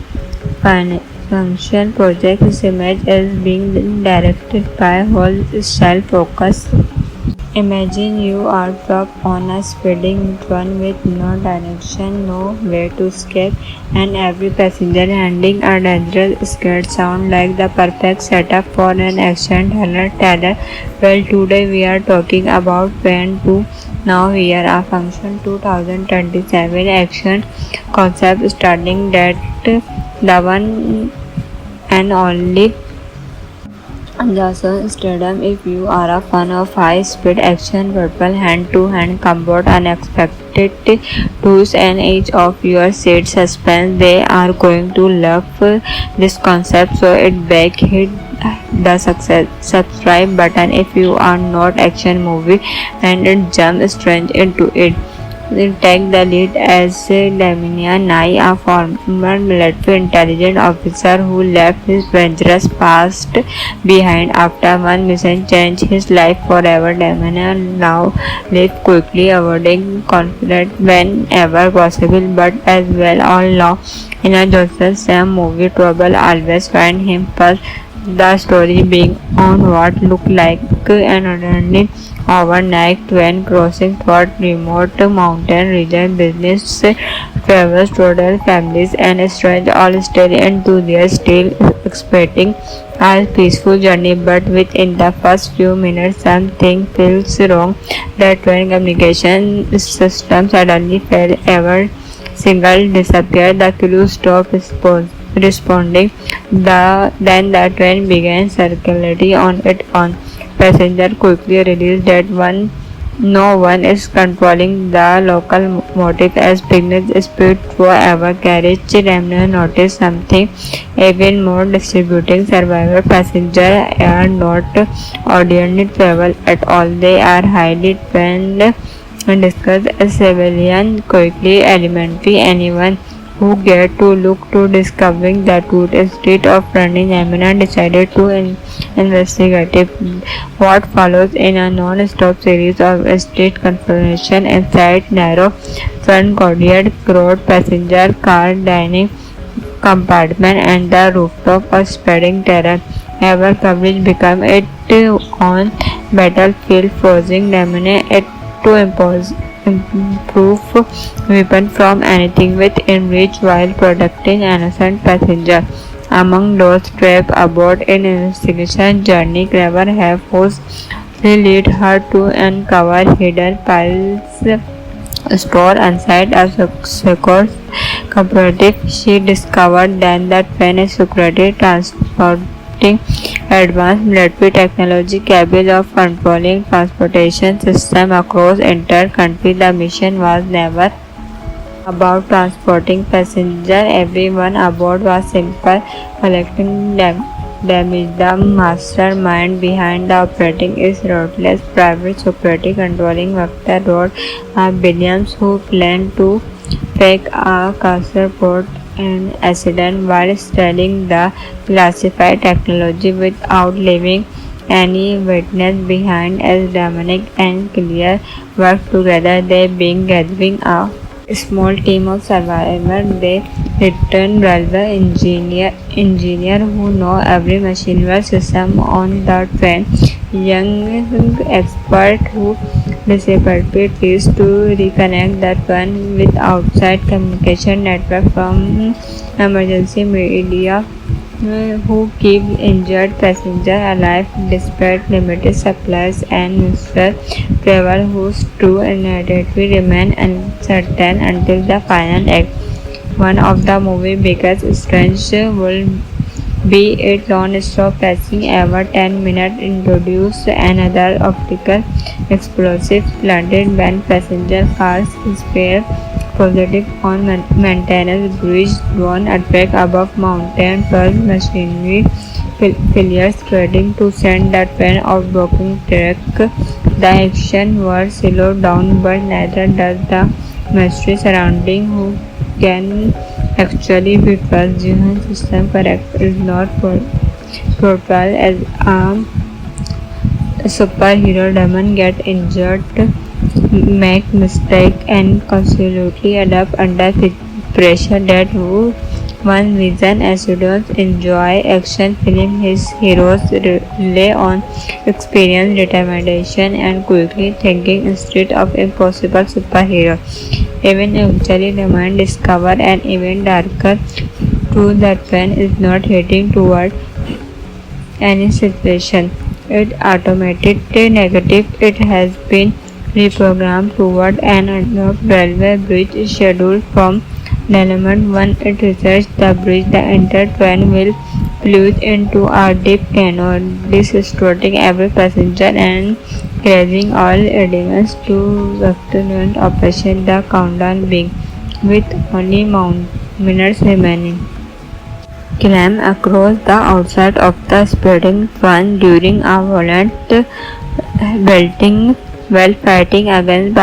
function project is image is being directed by whole style focus. Imagine you are trapped on a speeding train with no direction, no way to escape, and every passenger handling a dangerous scared sound like the perfect setup for an action thriller. Well, today we are talking about Pen 2. Now here are Function 2027 action concept starting that the one and only Jason Stadium. If you are a fan of high-speed action, purple hand-to-hand combat, unexpected twists, and each of your seat suspense, they are going to love this concept. So it back hit the subscribe button if you are not action movie and jump straight into it. take the lead as Damian Nye, a former military intelligence officer who left his dangerous past behind after one mission changed his life forever. Damian now lives quickly, avoiding conflict whenever possible, but as well all along in a Joseph Sam movie, trouble always find him first. The story being on what looked like an ordinary overnight train crossing through remote mountain region. Business travelers, total families, and strangers all still enthusiasts, still expecting a peaceful journey. But within the first few minutes, something feels wrong. The train communication system suddenly failed. Every single disappeared. The crew stopped responding. Then the train began circularity on its own. Passenger quickly realized that no one is controlling the locomotive as business speed forever carriage. Remner noticed something even more distributing. Survivor passengers are not ordinary travel at all. They are highly trained and discussed as civilian quickly elementary. Anyone who get to look to discovering the truth instead of running. Eminem decided to investigate what follows in a non-stop series of state confrontation inside narrow front courtyard, crowd, passenger car, dining compartment, and the rooftop of spreading terror. Ever coverage became its own battlefield, forcing Eminem to improve weapon from anything within reach while protecting innocent passengers. Among those trapped aboard in investigation journey, Clever have forced lead her to uncover hidden piles stored inside a secure cooperative. She discovered then that when a security transporting advanced military technology capable of controlling transportation system across entire country. The mission was never about transporting passengers. Everyone aboard was simple collecting damage. The mastermind behind the operating is ruthless private security controlling Vector Road, Williams, who planned to fake a passport an accident while studying the classified technology without leaving any witness behind. As Dominic and Claire work together, they begin gathering a small team of survivors. They return railway engineer who know every machinery system on the train, young expert who disappeared is to reconnect the train with outside communication network from emergency media who keep injured passengers alive despite limited supplies, and Mr. Trevor whose true identity remain uncertain until the final act. One of the movie's biggest strengths will be its non-stop pacing. Every 10 minutes introduce another optical explosive planted when passenger cars spare positive on maintenance bridge, drone attack above mountain, plus machinery failures threatening to send the train off broken track. The action was slowed down, but neither does the mystery surrounding who can actually be trusted. Johan system correct is not portrayed as a superhero. Demon get injured, make mistake, and constantly adapt under pressure. That who one reason Acidos enjoy action film. His heroes rely on experience, determination, and quickly thinking instead of impossible superhero. Even eventually the mind discover an even darker truth that pen is not heading toward any situation. It automated negative. It has been reprogrammed toward an unlocked railway bridge scheduled from element 1. It researched the bridge. The entire train will plunge into a deep canyon, distorting every passenger and crashing all elements to afternoon operation. The countdown being with only minutes remaining. Climb across the outside of the spreading fan during a violent belting while fighting against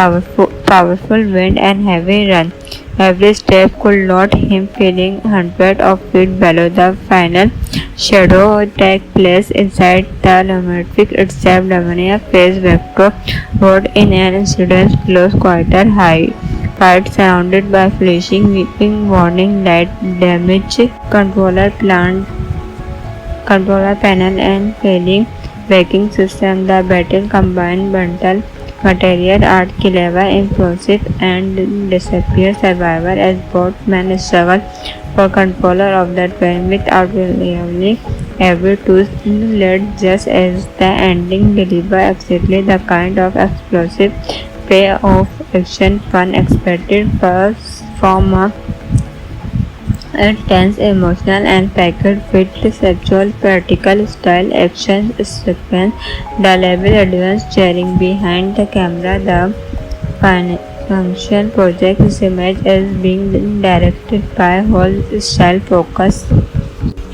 powerful wind and heavy rain. Every step could load him, feeling hundreds of feet below. The final shadow takes place inside the lunatic itself. Lamania faced Vector Road in an incident close quarter high. Fight surrounded by flashing, weeping warning light, damage controller panel and failing braking system. The battle combined bundle material art clever, implosive and disappear survivor as both men struggle for control of the train without revealing every twist led just as the ending deliver exactly the kind of explosive payoff action fun expected first from a tense, emotional and packed with sexual practical style action sequence. The level advanced cheering behind the camera. The function project is image as being directed by whole style focus.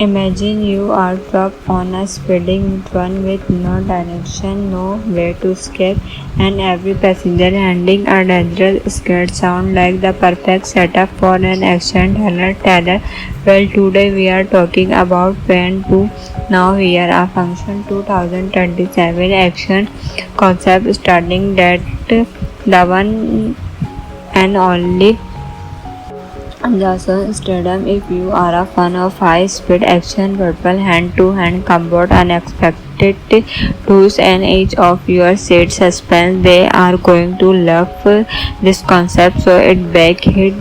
Imagine you are trapped on a speeding train with no direction, no way to escape, and every passenger handling a dangerous scared sound like the perfect setup for an action thriller. Well, today we are talking about Train 2. Now here a Function 2027 action concept starting that the one and only Jason Statham. If you are a fan of high-speed action, purple hand-to-hand combat, unexpected twists, and edge of your seat suspense, they are going to love this concept. So it back hit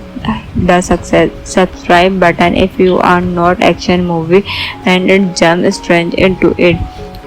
the subscribe button if you are not action movie and it jump straight into it.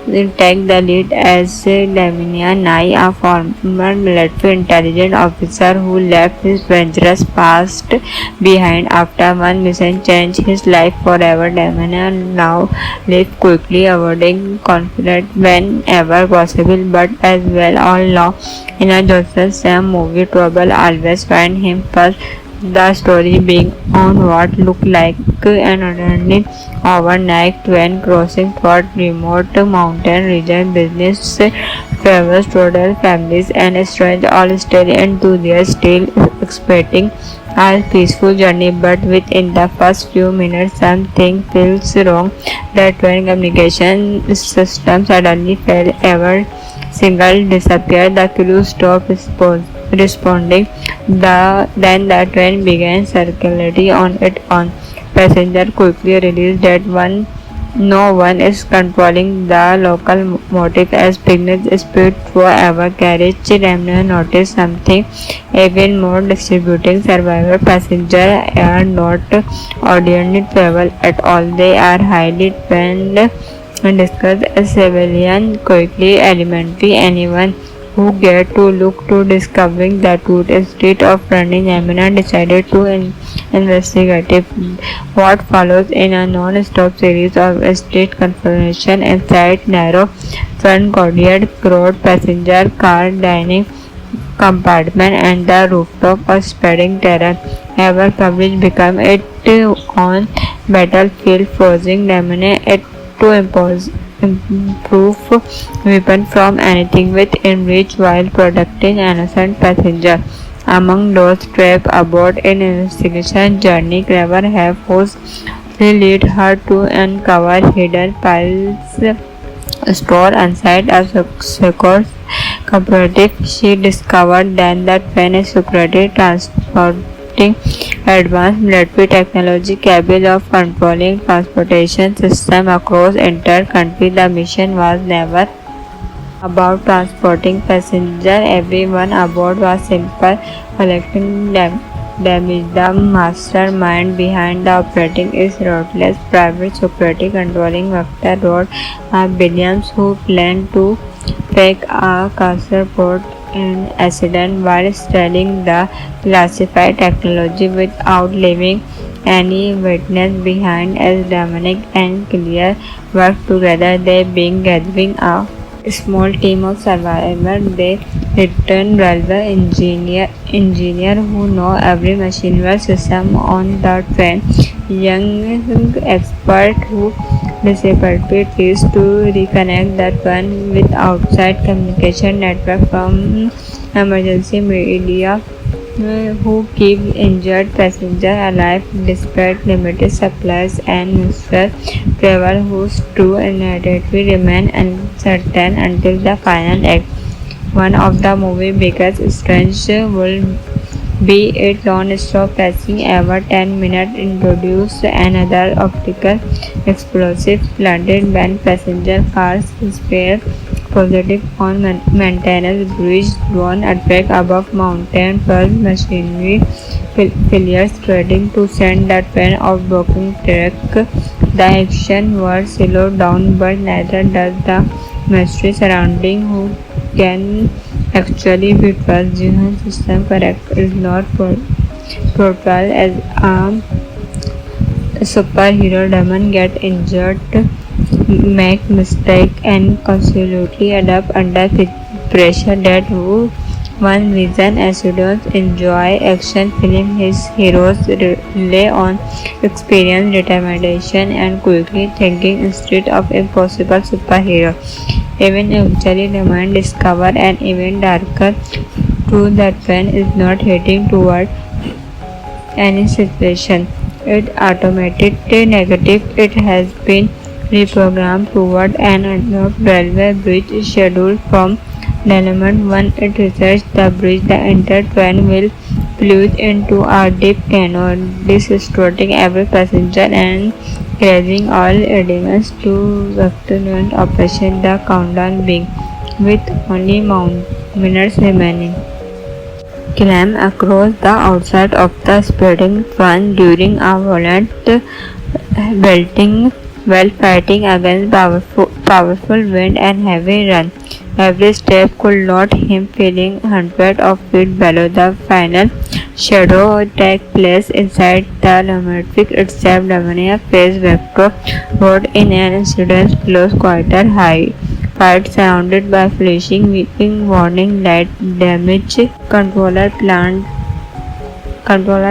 Take the lead as Lamia Nai, a former military intelligence officer who left his dangerous past behind after one mission changed his life forever. Lamia now lives quickly, avoiding conflict whenever possible, but as well all law in a Joseph Sam movie trouble always find him first. The story being on what looked like an ordinary overnight train crossing through remote mountain region. Business travels, total families and strange all still enthusiasts still expecting a peaceful journey, but within the first few minutes something feels wrong. The train communication system suddenly failed, every signal disappeared, the crew stopped responding. Then the train began circularity on its own. Passenger quickly realized that no one is controlling the locomotive as Pignus speed forever carriage. Remner noticed something even more distributing. Survivor passengers are not ordinary travel at all. They are highly trained and discussed as civilian quickly elementary. Anyone who get to look to discovering the truth instead of running. Amina decided to investigate what follows in a non-stop series of state confrontation inside narrow front courtyard, crowd, passenger car, dining compartment and the rooftop of spreading terror. Ever coverage became its own battlefield, forcing Lamine it to improve weapon from anything within reach while protecting innocent passengers. Among those trapped aboard in investigation journey, Clever have forcefully lead her to uncover hidden piles stored inside a secure cooperative. She discovered then that when a security transporting advanced military technology capable of controlling transportation system across entire country. The mission was never about transporting passengers. Everyone aboard was simple collecting damage. The mastermind behind the operating is ruthless private security controlling Vector Road, Williams, who planned to fake a passport an accident while selling the classified technology without leaving any witness behind. As Dominic and Claire work together, they begin gathering a small team of survivors. They return railway engineer who know every machinery system on the train, young expert who disability is to reconnect the train with outside communication network from emergency media who keep injured passengers alive despite limited supplies, and Mr. Trevor, whose true identity remain uncertain until the final act. One of the movie's biggest strengths will be its non-stop pacing. Every 10 minutes introduce another optical explosive planted when passenger cars spare positive on maintenance bridge, drone attack above mountain, plus machinery failures threatening to send the train off blocking track. The action was slowed down, but neither does the mystery surrounding who can actually be trusted. Jihan system character is not portrayed as a superhero. Demon get injured, make mistake, and constantly adapt under pressure. That one reason Acidos enjoy action film. His heroes rely on experience, determination, and quickly thinking instead of impossible superhero. Even eventually, the man discover an even darker truth that when is not heading toward any situation. It automated negative. It has been reprogrammed toward an unlocked railway bridge scheduled from element 1. It researched the bridge. The entire train will plunge into a deep canyon, distorting every passenger and crashing all elements to afternoon operation. The countdown being with only minutes remaining. Climb across the outside of the spreading train during a violent belting while fighting against powerful wind and heavy rain. Every step could load him, feeling hundreds of feet below. The final shadow take place inside the locomotive itself. Lavania faced Vector Road in an incident close quarter high. Fight surrounded by flashing, weeping warning light, damage controller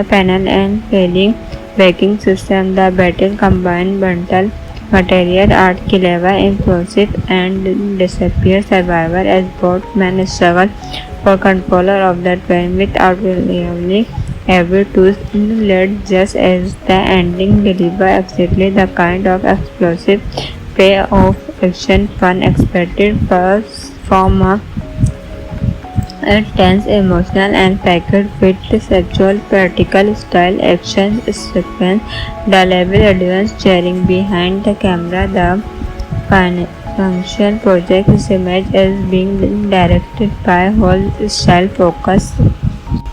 panel, and failing braking system. The battle combined bundle material art, clever, implosive, and disappear survivor as both men struggle for control of the train without really every twist led just as the ending deliver exactly the kind of explosive payoff action fun expected first from a tense, emotional, and packed with sexual, practical style action sequence. The level advanced cheering behind the camera. The function project is image is being directed by whole style focus.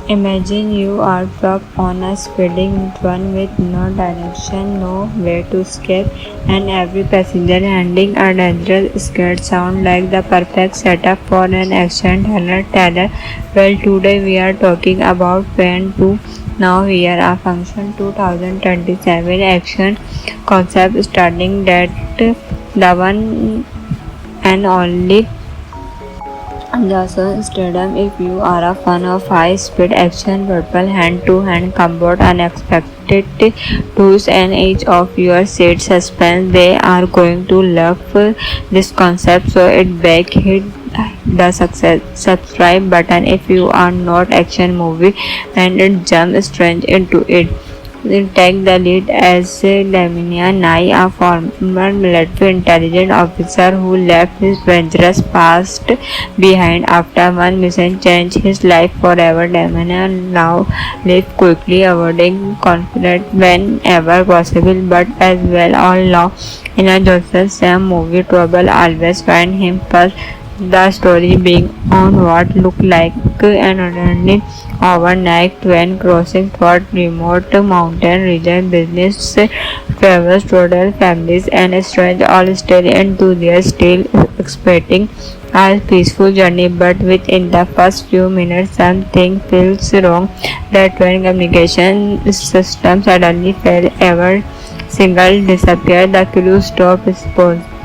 Imagine you are trapped on a speeding train with no direction, no way to escape, and every passenger handling a dangerous scared sound like the perfect setup for an action thriller. Well, today we are talking about Train 2. Now here are Function 2027 action concept starting that the one and only Jason Statham. If you are a fan of high-speed action, purple hand-to-hand combat, unexpected twists, and edge of your seat suspense, they are going to love this concept. So it back hit the subscribe button if you are not action movie and it jump straight into it. Take the lead as Lamina Nai, a former military intelligence officer who left his dangerous past behind after one mission changed his life forever. Lamina now lives quickly, avoiding conflict whenever possible, but as well all law in a Joseph Sam movie trouble always find him first. The story being on what looked like an ordinary overnight train crossing through remote mountain region. Business travels, total families, and strangers all still enthusiasts, still expecting a peaceful journey. But within the first few minutes, something feels wrong. The train communication system suddenly failed. Every single disappeared. The crew stopped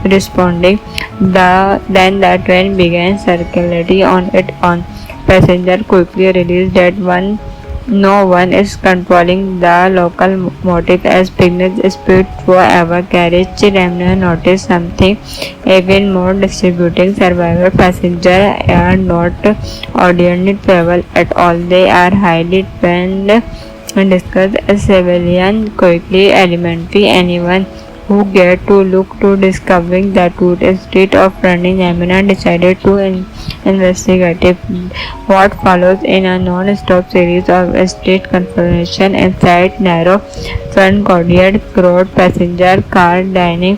responding. Then the train began circularity on its own. Passenger quickly realized that one No one is controlling the locomotive as Pignat's speed forever carriage. Remner noticed something even more distributing. Survivor passengers are not ordinary travel at all. They are highly trained and discussed as civilian quickly elementary. Anyone who get to look to discovering the truth instead of running. Amina decided to investigate what follows in a non-stop series of state confrontation inside narrow front courtyard, crowd, passenger car, dining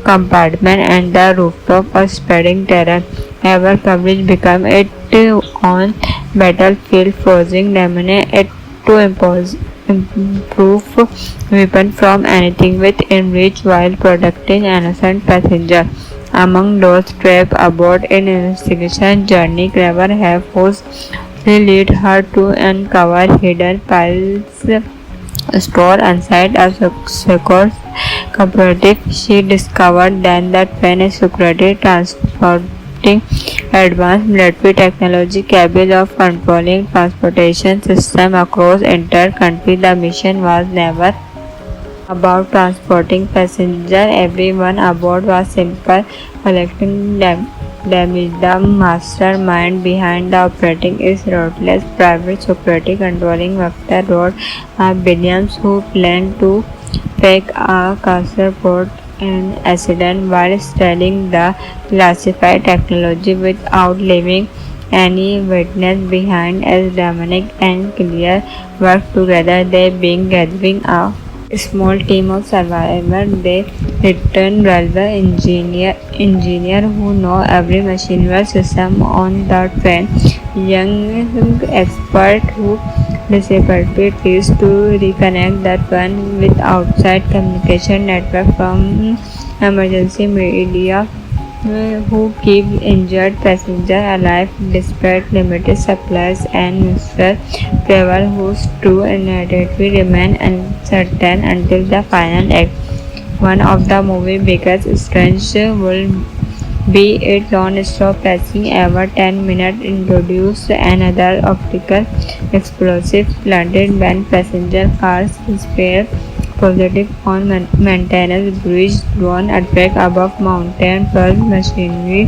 compartment and the rooftop of spreading terror. Ever coverage became its own battlefield, forcing Lemony to improve weapon from anything within reach while protecting innocent passengers. Among those trapped aboard in investigation journey, Clever have forced lead her to uncover hidden piles stored inside a secure cooperative. She discovered then that when a security transporting advanced military technology capable of controlling transportation system across entire country. The mission was never about transporting passengers. Everyone aboard was simple collecting them. The mastermind behind the operating is ruthless private security controlling Vector Road Williams, who planned to fake a passport and accident while stealing the classified technology without leaving any witness behind. As Dominic and Claire work together, they begin gathering a small team of survivors. They return railway engineer who know every machinery system on the train, young expert who disability is to reconnect the train with outside communication network, from emergency media who keep injured passengers alive despite limited supplies, and Mr. Trevor, whose true identity remains uncertain until the final act. One of the movie's biggest strengths will be its non-stop pacing. Every 10 minutes introduce another optical explosive planted when passenger cars spare positive on maintenance bridge, drone attack above mountain, plus machinery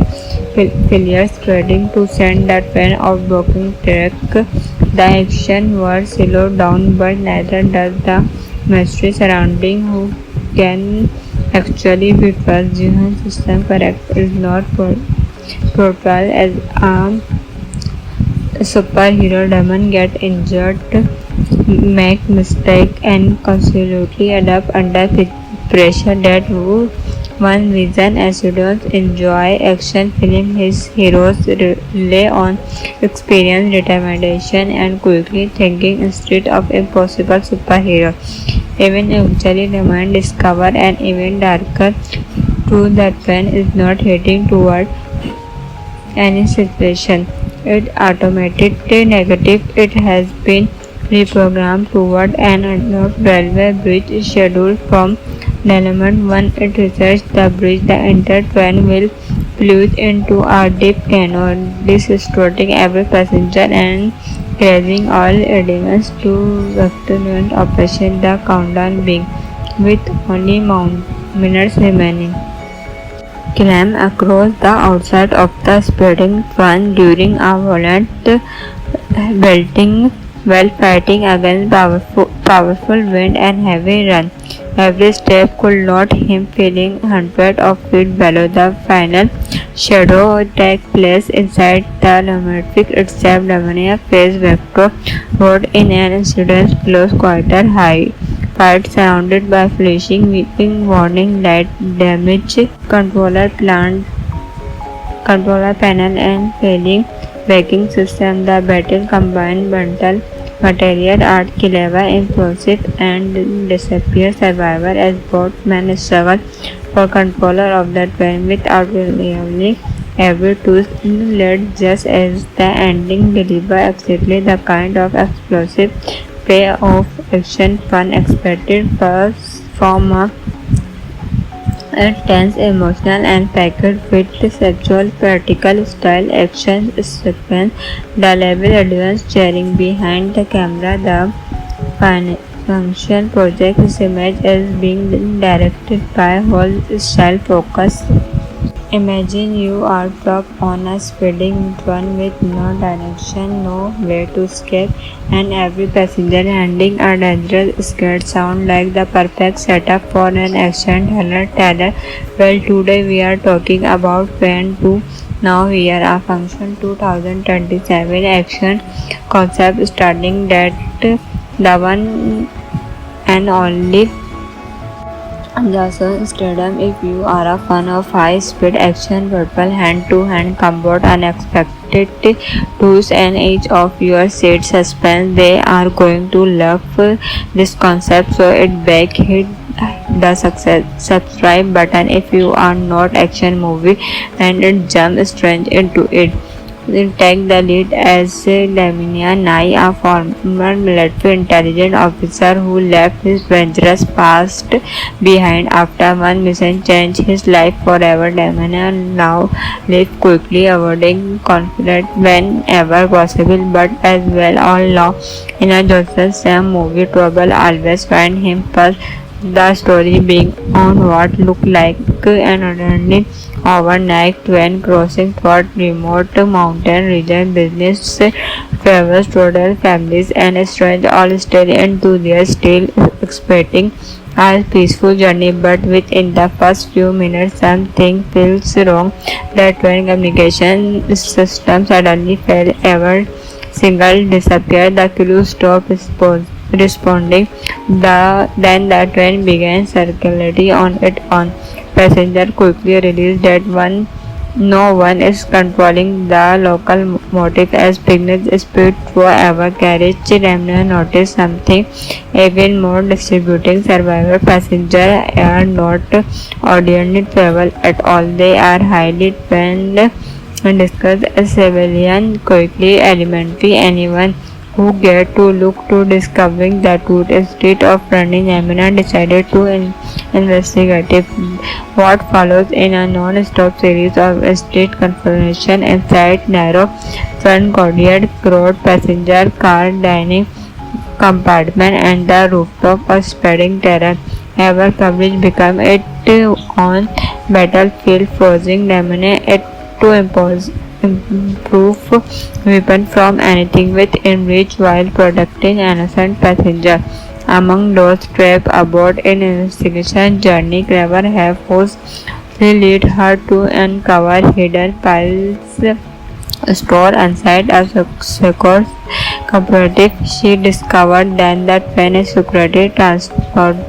failures threatening to send the train off blocking track. The action was slowed down, but neither does the mystery surrounding who can actually be trusted. Jihan system correct is not portrayed as a superhero. Demon get injured, make mistake and constantly adapt under pressure. That one reason Acidos enjoy action film. His heroes rely on experience, determination and quickly thinking instead of impossible superhero. Even eventually the mind discover an even darker truth that pen is not heading toward any situation. It automatically negative. It has been reprogrammed toward an unlocked railway bridge scheduled from element 1. It researched the bridge. The entire train will plunge into a deep canyon, destroying every passenger and crazing all elements to Vectorant operation. The countdown being with only minutes remaining. Climb across the outside of the spreading fan during a violent belting while fighting against powerful wind and heavy rain. Every step could not him, feeling hundreds of feet below. The final shadow take place inside the locomotive itself. Lamania faced Vector Road in an incident close quarter high. Fight surrounded by flashing, weeping warning light, damage controller panel and failing braking system. The battle combined bundle material art, clever, impulsive and disappear survivor as both men struggle for controller of the train without really every twist led just as the ending deliver exactly the kind of explosive payoff action fun expected first from a A tense, emotional, and packed with sexual, practical style action sequence. The level advanced cheering behind the camera. The function project image is being directed by whole style focus. Imagine you are stuck on a speeding train with no direction, no way to escape, and every passenger handling a dangerous skirt sound like the perfect setup for an action thriller. Well, today we are talking about Fan 2. Now here are Function 2027 action concept starting that the one and only Jason Statham. If you are a fan of high-speed action, purple hand-to-hand combat, unexpected twists, and each of your seat suspense, they are going to love this concept. So it back hit the subscribe button if you are not action movie and it jump straight into it. Take the lead as Lamina Nai, a former military intelligence officer who left his dangerous past behind after one mission changed his life forever. Lamina now lives quickly, avoiding conflict whenever possible, but as well all law in a Joseph Sam movie, trouble always find him first. The story being on what looked like an ordinary overnight train crossing through remote mountain region. Business travels, total families, and strangers all still enthusiasts, still expecting a peaceful journey, but within the first few minutes something feels wrong. The train communication system suddenly failed. Every single disappeared. The crew stopped responding. Then the train began circularity on its own. Passenger quickly realized that no one is controlling the local motive as Pignet's speed forever carriage. Remner noticed something even more distributing. Survivor passengers are not ordinary travel at all. They are highly trained and discussed as civilian quickly elementary. Anyone who get to look to discovering the truth instead of running. Amina decided to investigate what follows in a non-stop series of state confrontation inside narrow front courtyard, crowd, passenger car, dining compartment, and the rooftop of spreading terror. Ever coverage became its own battlefield, forcing Amina to improve weapon from anything within reach while protecting innocent passengers. Among those trapped aboard in investigation journey, Clever have forced lead her to uncover hidden files stored inside a secure cooperative. She discovered then that when a security transporting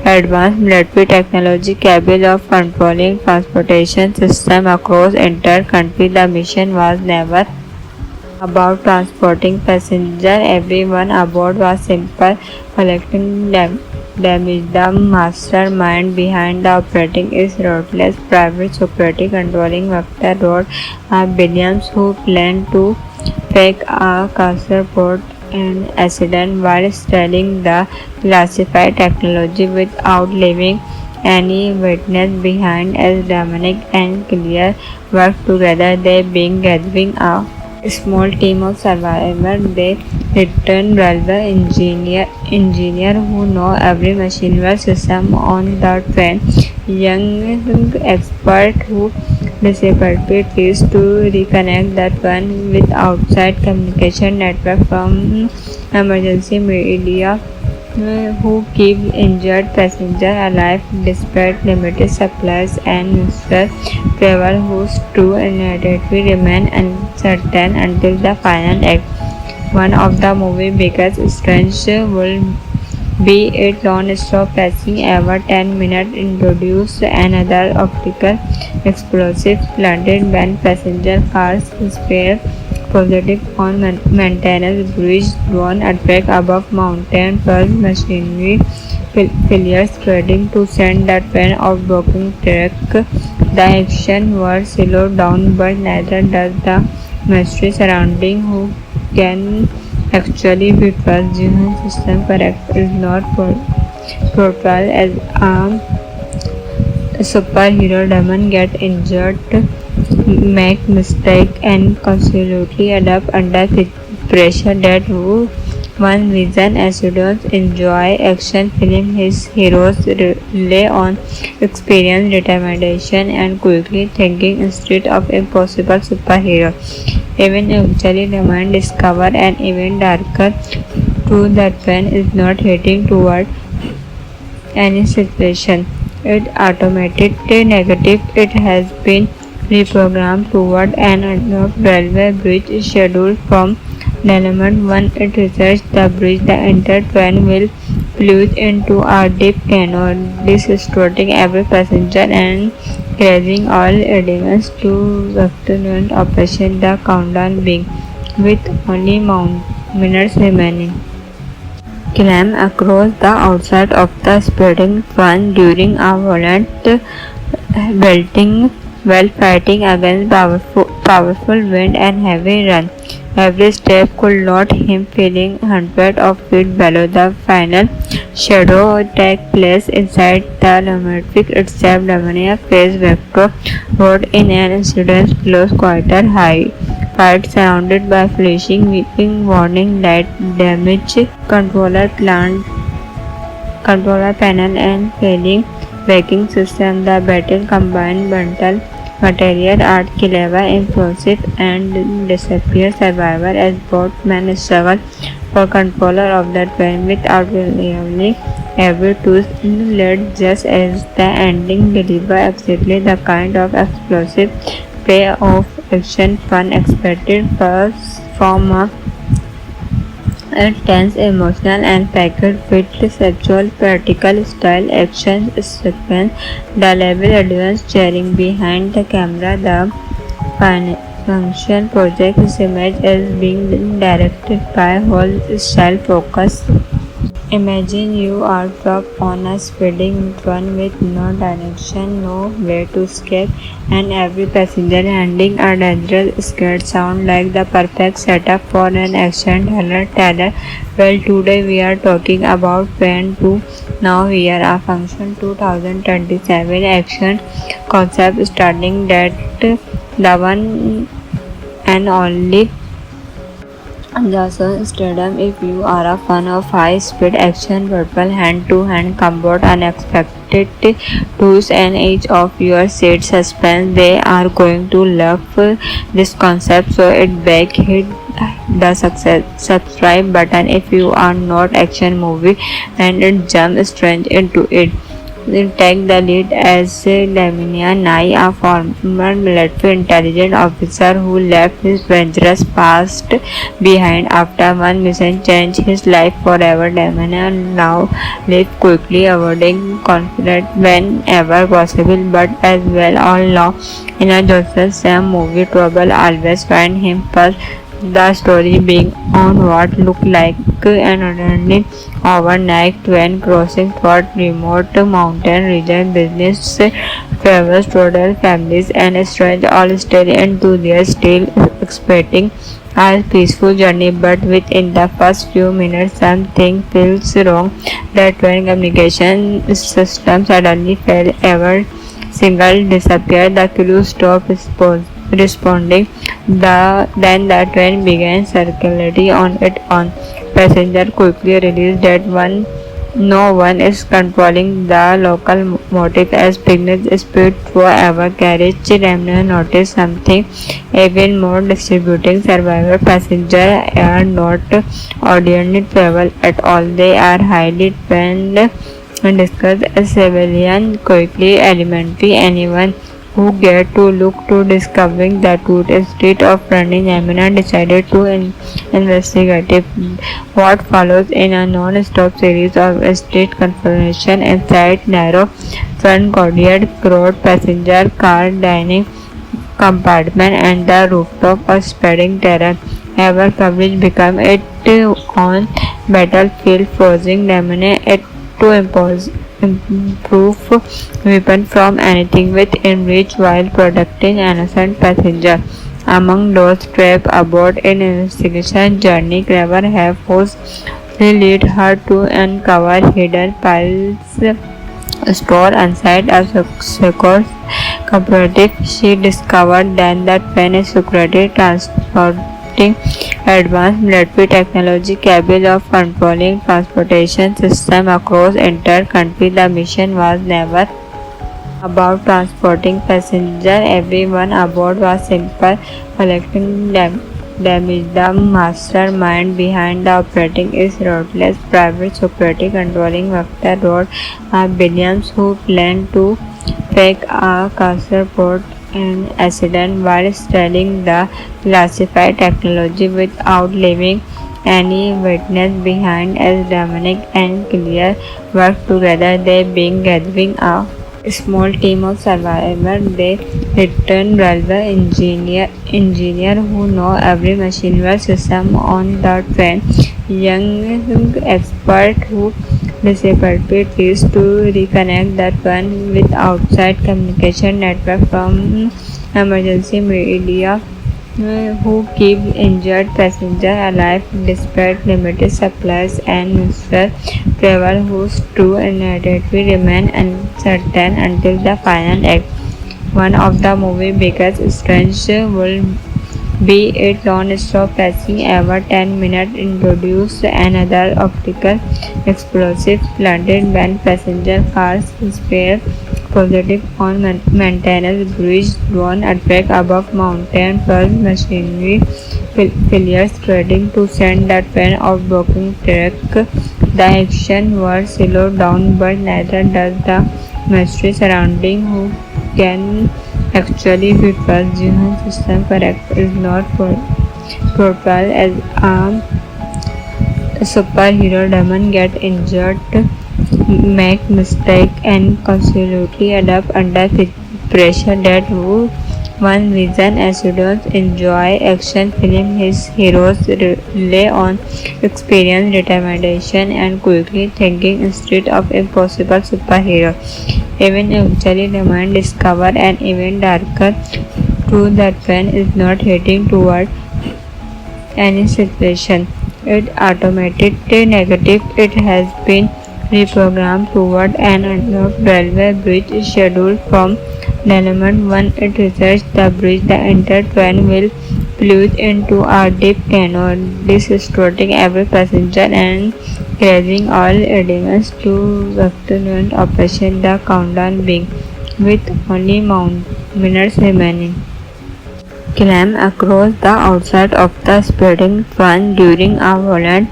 advanced military technology capable of controlling transportation system across entire country. The mission was never about transporting passengers. Everyone aboard was simple collecting damage. The mastermind behind the operating is ruthless private security controlling Vector Road Williams, who planned to fake a passport an accident while selling the classified technology without leaving any witness behind. As Dominic and Claire work together, they begin gathering a small team of survivors. They return railway engineer who know every machinery system on the train, young expert who disabilities to reconnect the train with outside communication network, from emergency media who keep injured passengers alive despite limited supplies, and Mr. Trevor, whose true identity remain uncertain until the final act. One of the movie's biggest strengths will be its non-stop pacing. Every 10 minutes introduce another optical explosive planted when passenger cars spare positive on maintenance bridge, drone attack above mountain, first machinery failures threatening to send the train off blocking track. The action was slowed down, but neither does the mystery surrounding who can actually be trusted. Jihan system correct is not portrayed as a superhero Damon get injured, make mistake, and constantly adapt under pressure. That who one reason students enjoy action film. His heroes rely on experience, determination, and quickly thinking instead of impossible superhero. Even eventually, Damon discover an even darker truth that when is not heading toward any situation. It automatically negative. It has been reprogrammed toward an unlocked railway bridge scheduled from element 1. It researched the bridge. The entire train will plunge into a deep canyon, distorting every passenger and crashing all elements to afternoon operation. The countdown being with only minutes remaining. Climb across the outside of the spreading fan during a violent belting while fighting against powerful wind and heavy rain. Every step could not him feeling hundreds of feet below. The final shadow take place inside the Lumitric itself. Lamania face Vector rode in an incident close quarter high. Fight surrounded by flashing, weeping warning light, damage controller panel and failing braking system. The battle combined bundle material art, clever, impulsive, and disappear survivor as both men struggle for control of the train without revealing every tooth led just as the ending deliver exactly the kind of explosive payoff action fun expected first from a tense, emotional, and packed with sexual practical style action sequence. The level advanced cheering behind the camera. The function project is image is being directed by whole style focus. Imagine you are trapped on a speeding train with no direction, no way to escape, and every passenger handling a dangerous scared sound like the perfect setup for an action thriller. Well, today we are talking about Fan 2. Now here are Function 2027 action concept starting that the one and only Jason Statham. If you are a fan of high-speed action, purple hand-to-hand combat, unexpected twists, and edge of your seat suspense, they are going to love this concept. So it back hit the subscribe button if you are not action movie and it jump straight into it. Take the lead as Lamia Nai, a former military intelligence officer who left his dangerous past behind after one mission changed his life forever. Lamia now lives quickly, avoiding conflict whenever possible, but as well all law in a Joseph Sam movie trouble always find him first. The story being on what looked like an ordinary overnight train crossing through remote mountain region. Business travels, total families, and strangers all still enthusiasts, still expecting a peaceful journey. But within the first few minutes, something feels wrong. The train communication system suddenly failed. Every single disappeared. The crew stopped responding. Then the train began circularity on its own. Passenger quickly realized that no one is controlling the locomotive as business speed forever carriage. Remnant noticed something even more distributing. Survivor passengers are not ordinary travel at all. They are highly trained and discussed as civilian quickly elementary. Anyone who get to look to discovering the truth instead of running. Amina decided to investigate what follows in a non-stop series of state confrontation inside narrow front courtyard, crowd, passenger car, dining compartment, and the rooftop of spreading terror. Ever coverage became its own battlefield, forcing Lamine to improve weapon from anything within reach while protecting innocent passengers. Among those trapped aboard an investigation journey, Clever have forced lead her to uncover hidden piles store inside a secure cooperative. She discovered then that when a security transporting advanced military technology capable of controlling transportation system across entire country, the mission was never about transporting passengers. Everyone aboard was simple collecting damage. The mastermind behind the operating is ruthless private security controlling Vector Road Williams, who planned to fake a passport an accident while studying the classified technology without leaving any witness behind. As Dominic and Claire worked together, they began gathering a small team of survivors. They returned railway engineer who know every machinery system on the train, young expert who disability trees to reconnect that one with outside communication network, from emergency media who keep injured passengers alive despite limited supplies, and Mr. Trevor, whose true identity remain uncertain until the final act. One of the movie's biggest strengths will be its non-stop pacing. Every 10 minutes introduce another optical explosive planted when passenger cars spare positive on maintenance bridge, drone attack above mountain, plus machinery failures threatening to send the train off blocking track. The action was slowed down, but neither does the mystery surrounding who can actually be trusted. Human system correct is not portrayed as a superhero. Demon get injured, make mistake, and constantly adapt under pressure. That who one reason students enjoy action film. His heroes rely on experience, determination, and quickly thinking instead of impossible superhero. Even eventually the mind discover an even darker truth that when is not heading toward any situation. It automated negative. It has been reprogrammed toward an unlocked railway bridge scheduled from element 1. It researched the bridge. The entire train will plunge into a deep canyon, destroying every passenger and crashing all elements to afternoon operation. The countdown being with only minutes remaining. Climb across the outside of the spreading fan during a violent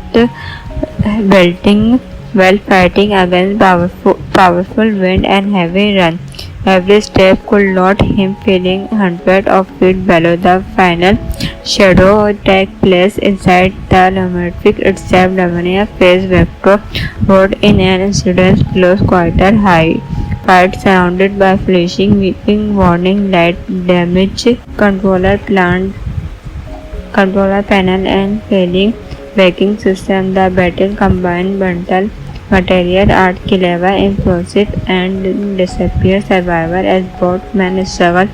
belting while fighting against powerful wind and heavy rain. Every step could load him, feeling hundreds of feet below. The final shadow takes place inside the laboratory itself. Dominic faced Vector Road in an incident close quarter high fight surrounded by flashing, weeping warning light, damage controller panel, and failing braking system. The battle combined bundle material art, clever, impulsive, and disappear survivor as both men struggle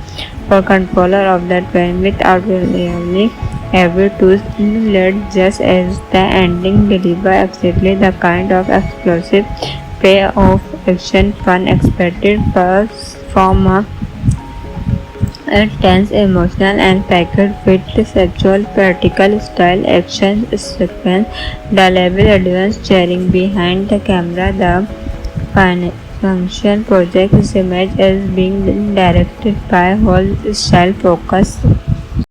for control of the train without really every twist led just as the ending deliver exactly the kind of explosive payoff action fun expected first from a tense, emotional, and packed with sexual practical style action sequence. The level advanced cheering behind the camera. The function project is image as being directed by whole style focus